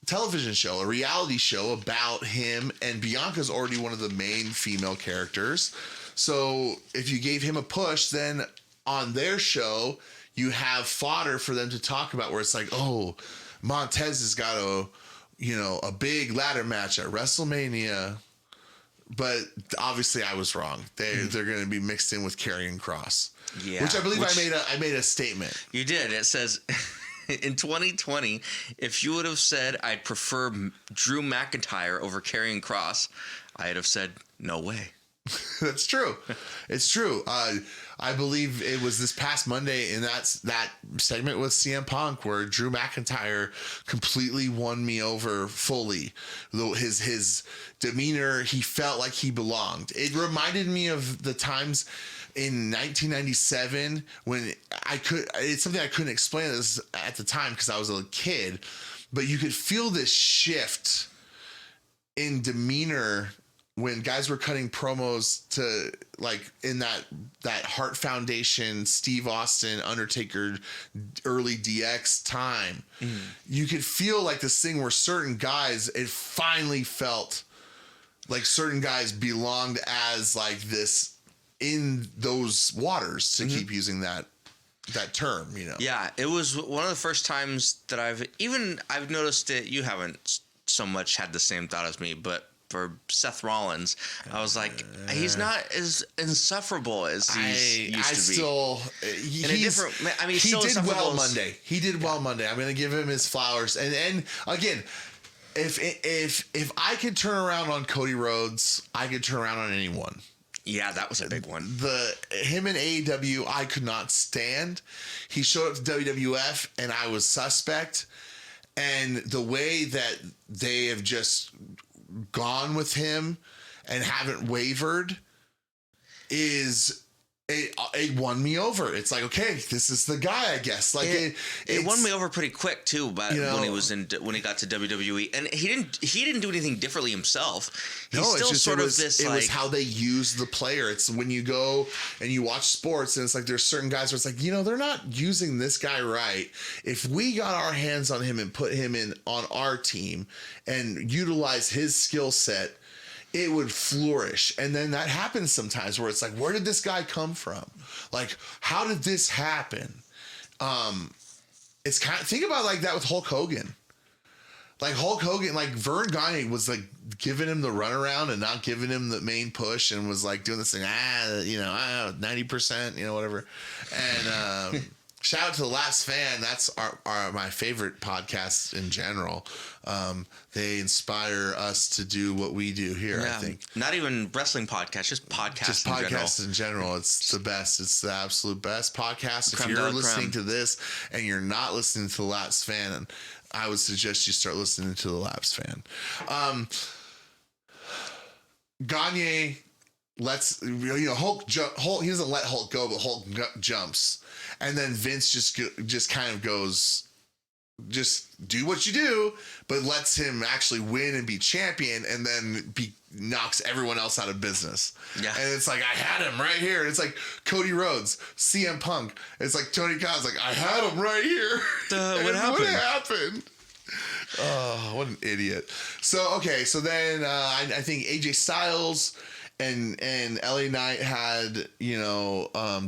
television show, a reality show about him, and Bianca's already one of the main female characters. So if you gave him a push, then on their show, you have fodder for them to talk about where it's like, oh, Montez has got a big ladder match at WrestleMania. But obviously I was wrong. They're going to be mixed in with Karrion Kross. Yeah. Which I believe I made a statement. You did. It says in 2020, if you would have said I'd prefer Drew McIntyre over Karrion Kross, I'd have said no way. That's true. It's true. I believe it was this past Monday in that segment with CM Punk where Drew McIntyre completely won me over fully. His demeanor, he felt like he belonged. It reminded me of the times in 1997 when it's something I couldn't explain this at the time because I was a kid, but you could feel this shift in demeanor when guys were cutting promos to like in that Hart Foundation, Steve Austin, Undertaker, early DX time, you could feel like this thing where certain guys, it finally felt like certain guys belonged as like this in those waters to keep using that term, Yeah, it was one of the first times that I've noticed it. You haven't so much had the same thought as me, but for Seth Rollins, I was like, he's not as insufferable as he used to be. He did well Monday. He did well Monday. I'm going to give him his flowers. And again, if I could turn around on Cody Rhodes, I could turn around on anyone. Yeah, that was a big one. Him in AEW, I could not stand. He showed up to WWF, and I was suspect. And the way that they have just gone with him and haven't wavered is it won me over. It's like, okay, this is the guy, I guess. Like it won me over pretty quick too. But when he got to WWE, and he didn't do anything differently himself. He's still it was how they use the player. It's when you go and you watch sports, and it's like there's certain guys where it's like they're not using this guy right. If we got our hands on him and put him in on our team and utilize his skill set, it would flourish. And then that happens sometimes where it's like, where did this guy come from? Like, how did this happen? It's kind of, think about like that with Hulk Hogan. Like Hulk Hogan, like Vern Gagne was like giving him the runaround and not giving him the main push and was like doing this thing, 90%, whatever. And shout out to the Last Fan. That's my favorite podcast in general. They inspire us to do what we do here, I think. Not even wrestling podcasts, just podcasts Just in podcasts in general. It's the best. It's the absolute best podcast. If you're listening to this and you're not listening to the Last Fan, I would suggest you start listening to the Last Fan. Gagne lets, Hulk, he doesn't let Hulk go, but Hulk jumps. And then Vince just kind of goes, just do what you do, but lets him actually win and be champion, and then knocks everyone else out of business. Yeah. And it's like, I had him right here. And it's like Cody Rhodes, CM Punk. It's like Tony Khan's like, I had him right here. What happened? What happened? Oh, what an idiot. So, okay. So then I think AJ Styles and LA Knight had,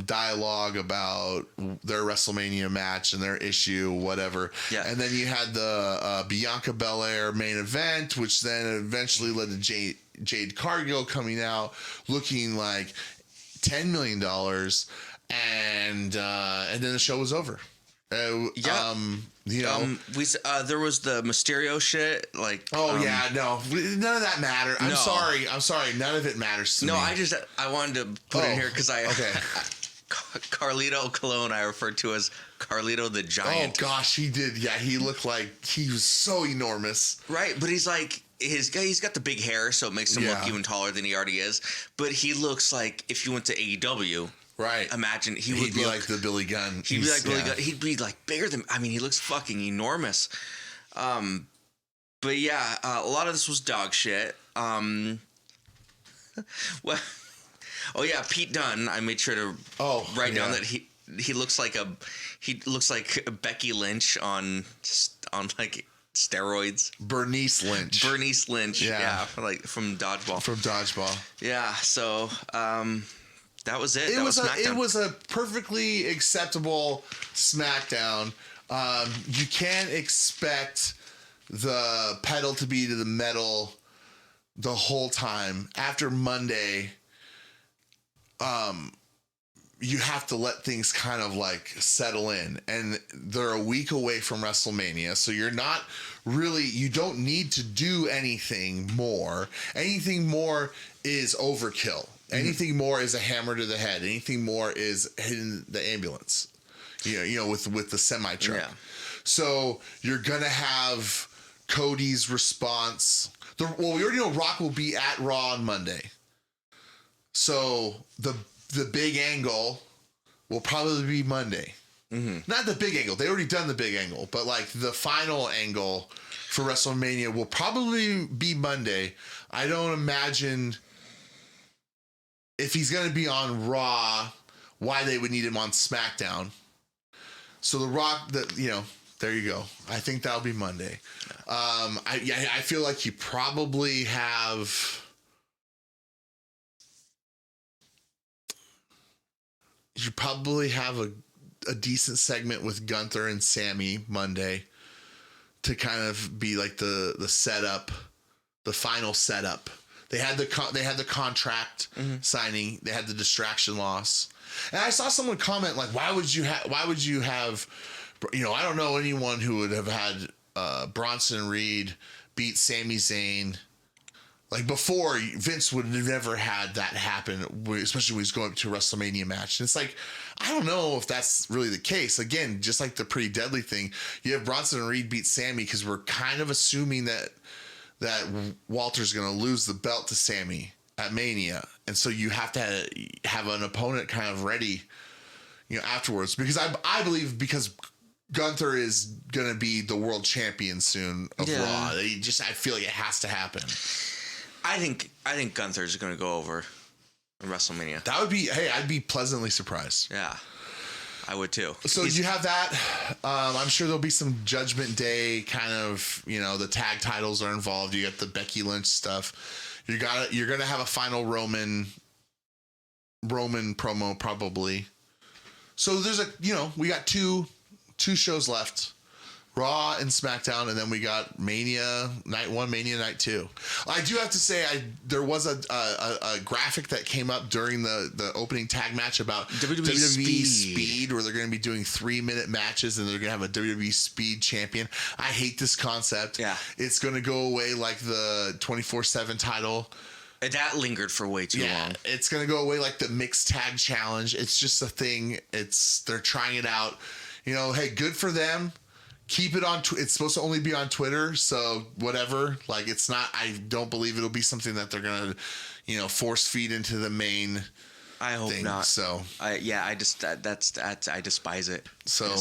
dialogue about their WrestleMania match and their issue, whatever. Yeah. And then you had the Bianca Belair main event, which then eventually led to Jade Cargill coming out looking like $10 million. And then the show was over. There was the Mysterio shit, like. Oh yeah, no, none of that mattered. I'm sorry, none of it matters to me. No, I wanted to put in here because Carlito Colon, I referred to as Carlito the Giant. Oh gosh, he did. Yeah, he looked like he was so enormous. Right, but he's like he's got the big hair, so it makes him look even taller than he already is. But he looks like if you went to AEW. Right. Imagine he'd be like the Billy Gunn. He'd be like Billy Gunn. He'd be like bigger than. I mean, he looks fucking enormous. But yeah, a lot of this was dog shit. Well, Pete Dunne. I made sure to write down that he looks like Becky Lynch on like steroids. Bernice Lynch. Yeah, like from Dodgeball. From Dodgeball. Yeah. So. That was it. It was a perfectly acceptable SmackDown. You can't expect the pedal to be to the metal the whole time. After Monday, you have to let things kind of like settle in, and they're a week away from WrestleMania. So you don't need to do anything more. Anything more is overkill. Anything more is a hammer to the head. Anything more is hitting the ambulance, with the semi truck. Yeah. So you're gonna have Cody's response. We already know Rock will be at Raw on Monday. So the big angle will probably be Monday. Mm-hmm. Not the big angle. They already done the big angle, but like the final angle for WrestleMania will probably be Monday. I don't imagine if he's going to be on Raw, why they would need him on SmackDown. So the Rock, there you go. I think that'll be Monday. I feel like you probably have a decent segment with Gunther and Sammy Monday to kind of be like the setup, the final setup. They had the contract signing. They had the distraction loss. And I saw someone comment like, why would you have, I don't know anyone who would have had Bronson Reed beat Sami Zayn. Like before, Vince would have never had that happen, especially when he's going to a WrestleMania match. And it's like, I don't know if that's really the case. Again, just like the Pretty Deadly thing, you have Bronson Reed beat Sammy because we're kind of assuming that Walter's going to lose the belt to Sammy at Mania. And so you have to have an opponent kind of ready, afterwards. Because I believe because Gunther is going to be the world champion soon of Raw. I feel like it has to happen. I think Gunther's going to go over in WrestleMania. That would be, I'd be pleasantly surprised. Yeah, I would too. So you have that. I'm sure there'll be some Judgment Day kind of, the tag titles are involved. You got the Becky Lynch stuff. You're going to have a final Roman promo probably. So there's we got two shows left. Raw and SmackDown, and then we got Mania Night 1, Mania Night 2. I do have to say, there was a graphic that came up during the opening tag match about WWE Speed, where they're going to be doing 3-minute matches, and they're going to have a WWE Speed champion. I hate this concept. Yeah, it's going to go away like the 24/7 title. That lingered for way too long. It's going to go away like the mixed tag challenge. It's just a thing. They're trying it out. Hey, good for them. Keep it on. It's supposed to only be on Twitter, so whatever. Like, it's not. I don't believe it'll be something that they're gonna, force feed into the main. I hope thing. not. So I despise it. So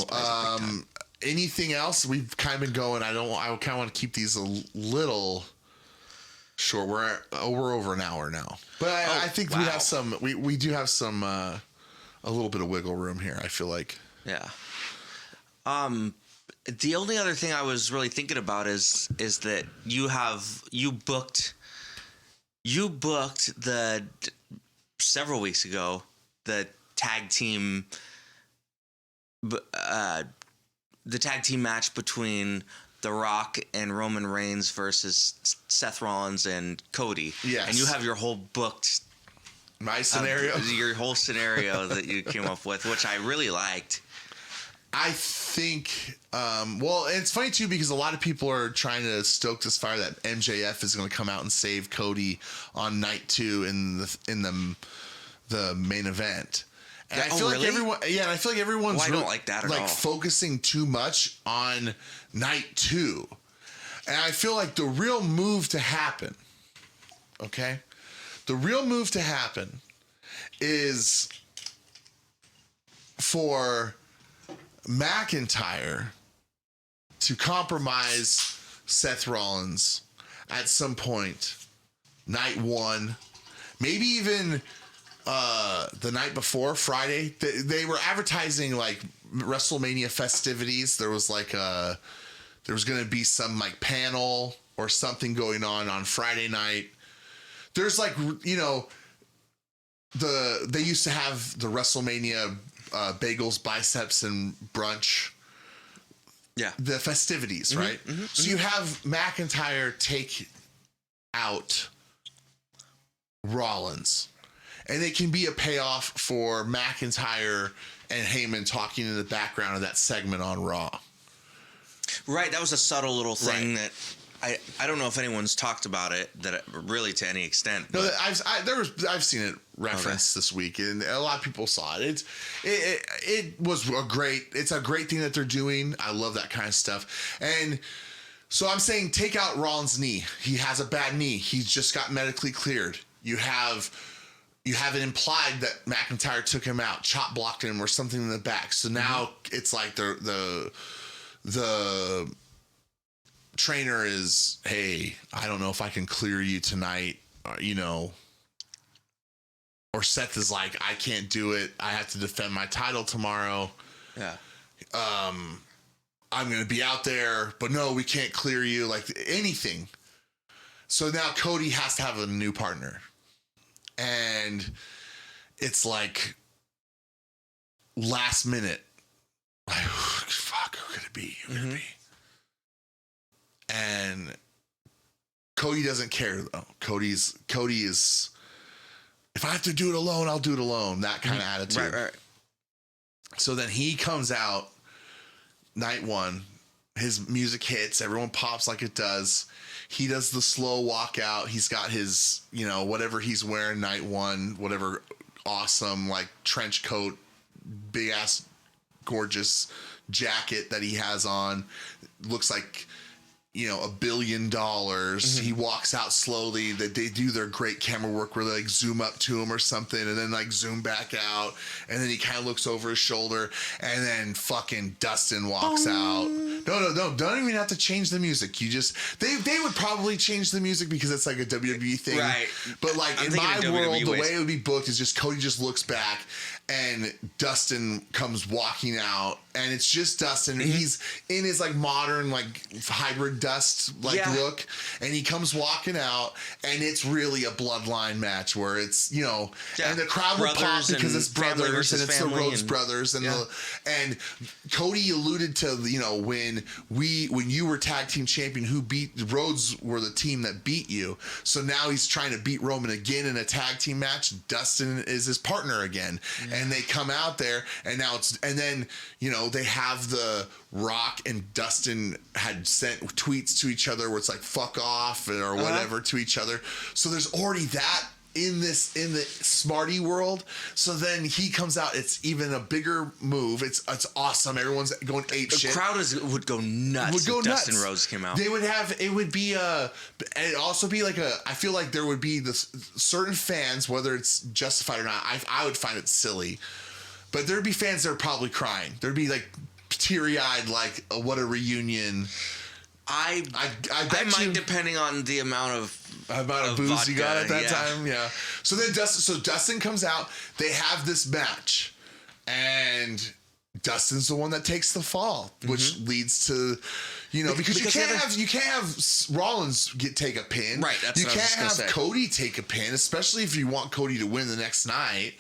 anything else? We've kind of been going. I kind of want to keep these a little short. We're over an hour now, but I think we have some. We do have some a little bit of wiggle room here. I feel like. Yeah. The only other thing I was really thinking about is that you booked several weeks ago the tag team match between The Rock and Roman Reigns versus Seth Rollins and Cody. Yes. And you have your whole booked scenario, your whole scenario that you came up with, which I really liked. I think, it's funny too because a lot of people are trying to stoke this fire that MJF is going to come out and save Cody on night 2 in the main event. And I feel like everyone's I don't like that at all. Focusing too much on night 2. And I feel like the real move to happen, okay? The real move to happen is for McIntyre to compromise Seth Rollins at some point, night 1, maybe even the night before, Friday. They were advertising like WrestleMania festivities. There was going to be some like panel or something going on Friday night. There's they used to have the WrestleMania bagels, biceps, and brunch. Yeah. The festivities, right? So you have McIntyre take out Rollins, and it can be a payoff for McIntyre and Heyman talking in the background of that segment on Raw. Right, that was a subtle little thing that I don't know if anyone's talked about it that really to any extent. No, I've seen it referenced this week, and a lot of people saw it. It was it's a great thing that they're doing. I love that kind of stuff. And so I'm saying take out Rollins' knee. He has a bad knee. He's just got medically cleared. You have it implied that McIntyre took him out, chop blocked him or something in the back. So now it's like the trainer is, hey, I don't know if I can clear you tonight, or Seth is like, I can't do it. I have to defend my title tomorrow. Yeah. I'm going to be out there, but no, we can't clear you, like anything. So now Cody has to have a new partner. And it's like last minute, like, fuck, who could it be? Who could it be? And Cody doesn't care though. Cody is, if I have to do it alone, I'll do it alone. That kind of attitude. Right. So then he comes out night one. His music hits. Everyone pops like it does. He does the slow walkout. He's got his, whatever he's wearing night one, whatever awesome like trench coat, big ass, gorgeous jacket that he has on. Looks like, $1 billion. He walks out slowly. That they do their great camera work where they like zoom up to him or something and then like zoom back out. And then he kind of looks over his shoulder and then fucking Dustin walks out. No. Don't even have to change the music. You just, they would probably change the music because it's like a WWE thing. Right. But like I'm in my world, the way it would be booked is just Cody just looks back and Dustin comes walking out and it's just Dustin. He's in his like modern, like hybrid dust look, and he comes walking out and it's really a bloodline match where it's, and the crowd will pop because it's brothers and it's the Rhodes brothers and Cody alluded to, when you were tag team champion, who beat Rhodes were the team that beat you. So now he's trying to beat Roman again in a tag team match. Dustin is his partner again. And they come out there and now then they have the Rock and Dustin had sent tweets to each other where it's like fuck off or whatever to each other. So there's already that in the Smarty world. So then he comes out, it's even a bigger move. It's awesome. Everyone's going ape shit. The crowd would go nuts if Dustin Rhodes came out. It'd also be like I feel like there would be certain fans, whether it's justified or not, I would find it silly, but there'd be fans that are probably crying. There'd be like teary-eyed, like what a reunion. I might, depending on the amount of booze vodka, you got at that time. Yeah. So then Dustin comes out. They have this match, and Dustin's the one that takes the fall, which leads to, because you can't have Rollins take a pin. Right. That's you what can't I was have say. Cody take a pin, especially if you want Cody to win the next night.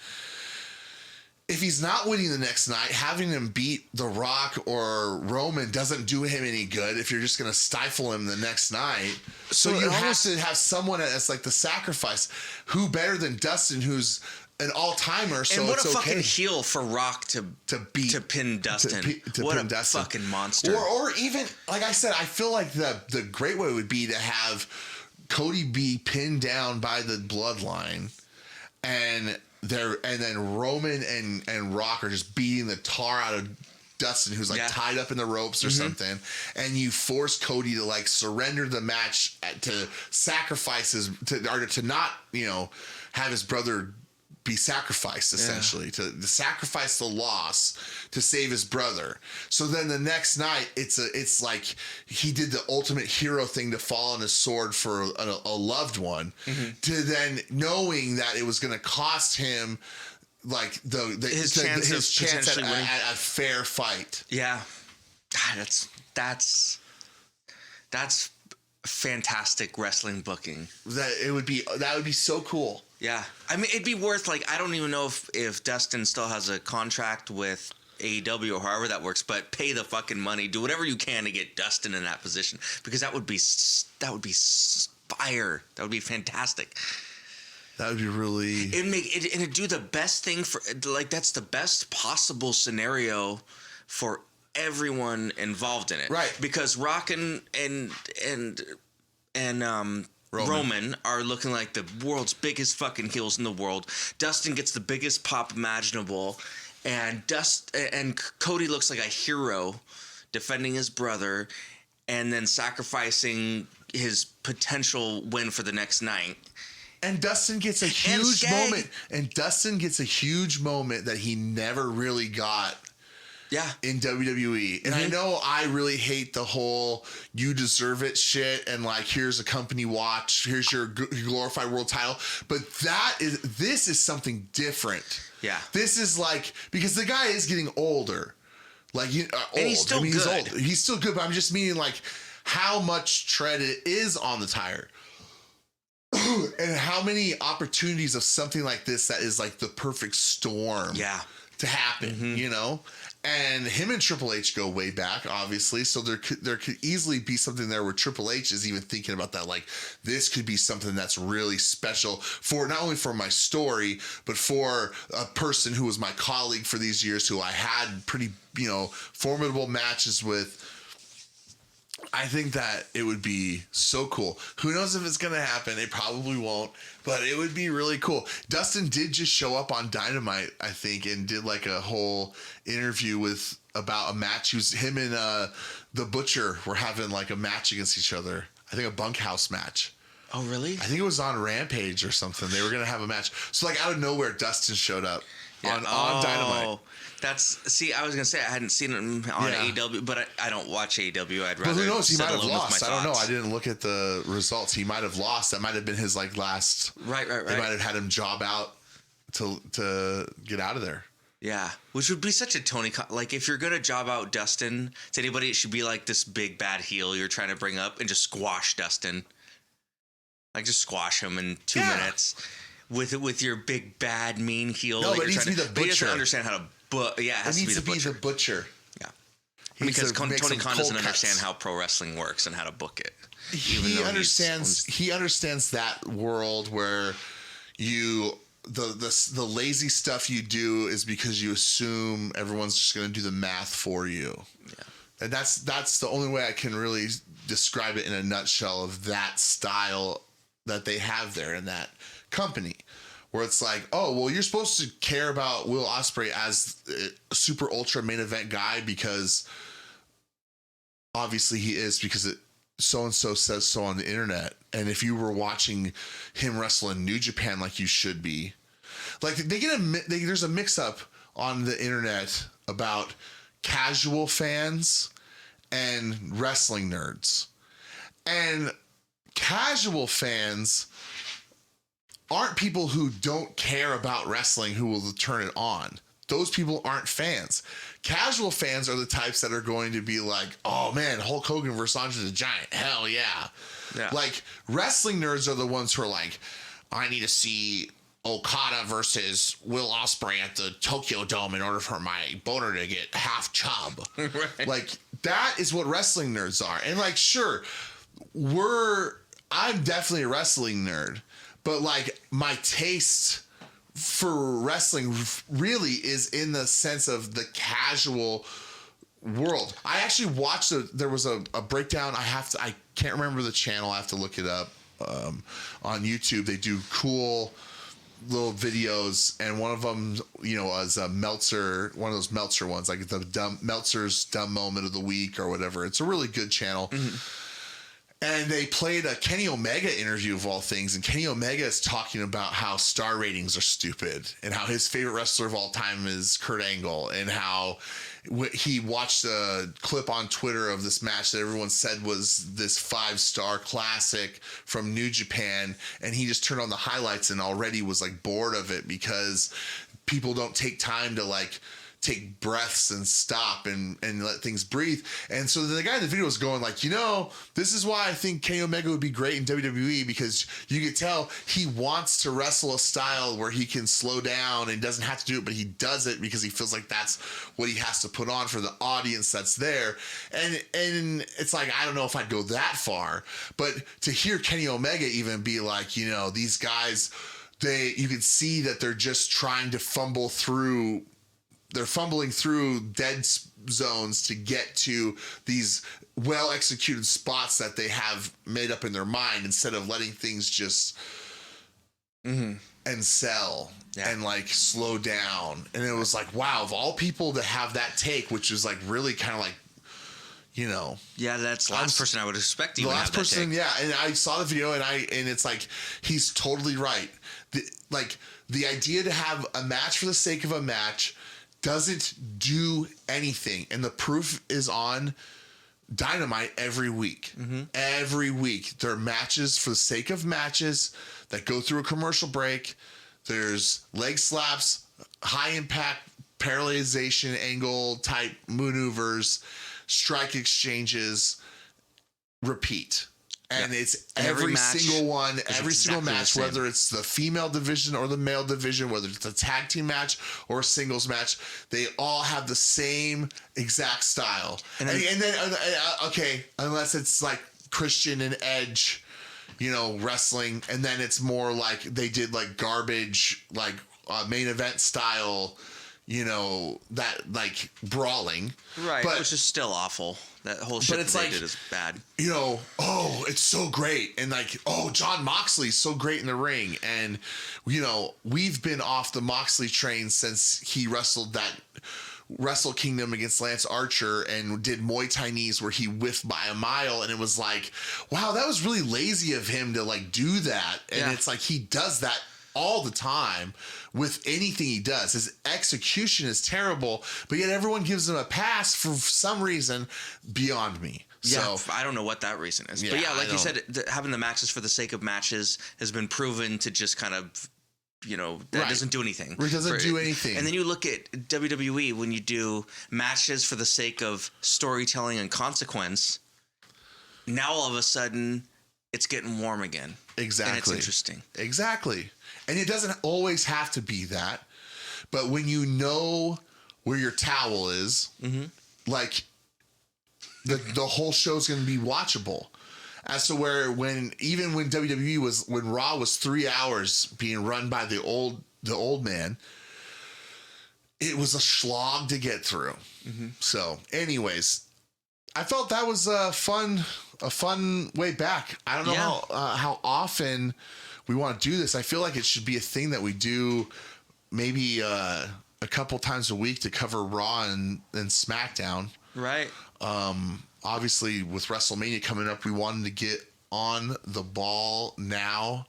If he's not winning the next night, having him beat The Rock or Roman doesn't do him any good if you're just going to stifle him the next night. So you have to have someone as like the sacrifice. Who better than Dustin, who's an all-timer, so and what it's a okay. fucking heel for Rock to pin Dustin. What a fucking monster. Or even, like I said, I feel like the great way would be to have Cody be pinned down by the bloodline and then Roman and Rock are just beating the tar out of Dustin, who's like tied up in the ropes or something, and you force Cody to like surrender the match to sacrifice to not have his brother be sacrificed, essentially to sacrifice the loss to save his brother. So then the next night it's like he did the ultimate hero thing to fall on his sword for a loved one, to then knowing that it was going to cost him like his chance at a fair fight. Yeah. God, that's fantastic wrestling booking. That would be so cool. Yeah. I mean, it'd be worth, like, I don't even know if Dustin still has a contract with AEW or however that works, but pay the fucking money. Do whatever you can to get Dustin in that position, because that would be fire. That would be fantastic. That would be really... It'd do the best thing for... Like, that's the best possible scenario for everyone involved in it. Right. Because Rock and Roman are looking like the world's biggest fucking heels in the world. Dustin gets the biggest pop imaginable, and Cody looks like a hero defending his brother and then sacrificing his potential win for the next night. And Dustin gets a huge moment. And Dustin gets a huge moment that he never really got. Yeah. In WWE. And I know I really hate the whole you deserve it shit and like here's a company watch, here's your glorified world title, but this is something different. Yeah. This is like, because the guy is getting older. Like old. And he's still good. He's old. He's still good, but I'm just meaning like how much tread it is on the tire. And how many opportunities of something like this that is like the perfect storm to happen, you know? And him and Triple H go way back, obviously. So there could easily be something there where Triple H is even thinking about that. Like, this could be something that's really special for not only for my story, but for a person who was my colleague for these years, who I had pretty, formidable matches with. I think that it would be so cool. Who knows if it's going to happen? It probably won't, but it would be really cool. Dustin did just show up on Dynamite, I think, and did like a whole interview about a match. Him and the Butcher were having like a match against each other. I think a bunkhouse match. Oh, really? I think it was on Rampage or something. They were going to have a match. So like out of nowhere, Dustin showed up on Dynamite. I was gonna say I hadn't seen him on AEW, but I don't watch AEW. I'd rather. But who knows? He might have settle in with lost. my I don't know. thoughts. I didn't look at the results. He might have lost. That might have been his like last. Right. They might have had him job out to get out of there. Yeah, which would be such a Tony like if you're gonna job out Dustin to anybody, it should be like this big bad heel you're trying to bring up and just squash Dustin. Like just squash him in 2 minutes with your big bad mean heel. No, but it needs to be the But he doesn't Butcher. understand how to. It has to be the Butcher. Yeah, because Tony Khan doesn't understand how pro wrestling works and how to book it. He understands. He understands that world where the lazy stuff you do is because you assume everyone's just going to do the math for you. Yeah, and that's the only way I can really describe it in a nutshell of that style that they have there in that company. Where it's like, oh, well, you're supposed to care about Will Ospreay as a super ultra main event guy because obviously he is, because so-and-so says so on the internet. And if you were watching him wrestle in New Japan like you should be, like there's a mix-up on the internet about casual fans and wrestling nerds. And casual fans aren't people who don't care about wrestling who will turn it on. Those people aren't fans. Casual fans are the types that are going to be like, oh man, Hulk Hogan versus Andre the Giant. Hell yeah. Like wrestling nerds are the ones who are like, I need to see Okada versus Will Ospreay at the Tokyo Dome in order for my boner to get half chub. Right. Like that is what wrestling nerds are. And like, sure, I'm definitely a wrestling nerd. But like my taste for wrestling really is in the sense of the casual world. I actually watched there was a breakdown. I can't remember the channel. I have to look it up on YouTube. They do cool little videos, and one of them, was a Meltzer, one of those Meltzer ones, like the Meltzer's dumb moment of the week or whatever. It's a really good channel. Mm-hmm. And they played a Kenny Omega interview of all things. And Kenny Omega is talking about how star ratings are stupid and how his favorite wrestler of all time is Kurt Angle, and how he watched a clip on Twitter of this match that everyone said was this 5-star classic from New Japan. And he just turned on the highlights and already was like bored of it because people don't take time to like take breaths and stop and let things breathe. And so the guy in the video was going like, this is why I think Kenny Omega would be great in WWE, because you could tell he wants to wrestle a style where he can slow down and doesn't have to do it, but he does it because he feels like that's what he has to put on for the audience that's there. And it's like, I don't know if I'd go that far, but to hear Kenny Omega even be like, these guys, you can see that they're just trying to fumble through. They're fumbling through dead zones to get to these well-executed spots that they have made up in their mind, instead of letting things just and sell and like slow down. And it was like, wow, of all people to have that take, which is like really kind of like, yeah, that's the last person I would expect. The last person, yeah. And I saw the video, and it's like, he's totally right. The idea to have a match for the sake of a match doesn't do anything. And the proof is on Dynamite every week. Every week. There are matches for the sake of matches that go through a commercial break. There's leg slaps, high impact paralyzation angle type maneuvers, strike exchanges, repeat. And it's every single one, every single match, whether it's the female division or the male division, whether it's a tag team match or a singles match, they all have the same exact style. And then okay, unless it's like Christian and Edge, wrestling, and then it's more like they did like garbage, like main event style, that like brawling. Right, which is still awful. That whole shit that they did is bad. It's so great. And like, John Moxley's so great in the ring. And, we've been off the Moxley train since he wrestled that Wrestle Kingdom against Lance Archer and did Muay Thai knees where he whiffed by a mile. And it was like, wow, that was really lazy of him to like do that. And it's like, he does that all the time with anything he does. His execution is terrible, but yet everyone gives him a pass for some reason beyond me. Yeah, so I don't know what that reason is. But yeah, like you said, having the matches for the sake of matches has been proven to just kind of, that doesn't do anything. It doesn't do anything. And then you look at WWE, when you do matches for the sake of storytelling and consequence, now all of a sudden it's getting warm again. Exactly. And it's interesting. Exactly. And it doesn't always have to be that. But when you know where your towel is, like the whole show's going to be watchable. As to where when WWE when Raw was 3 hours being run by the old man, it was a slog to get through. So anyways, I felt that was a fun way back. I don't know how often we want to do this. I feel like it should be a thing that we do maybe a couple times a week to cover Raw and SmackDown. Right. Obviously, with WrestleMania coming up, we wanted to get on the ball now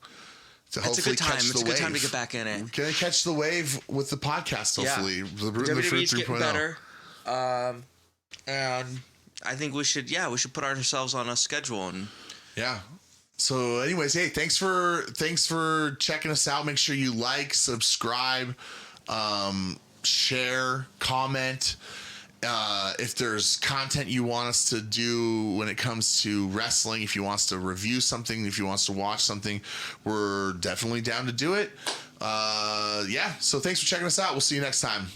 to hopefully catch the wave. It's a good time to get back in it. We're going to catch the wave with the podcast, hopefully. Yeah. The WWE's getting better. And I think we should put ourselves on a schedule. And So anyways, hey, thanks for checking us out. Make sure you like, subscribe, share, comment. If there's content you want us to do when it comes to wrestling, if you want us to review something, if you want us to watch something, we're definitely down to do it. So thanks for checking us out. We'll see you next time.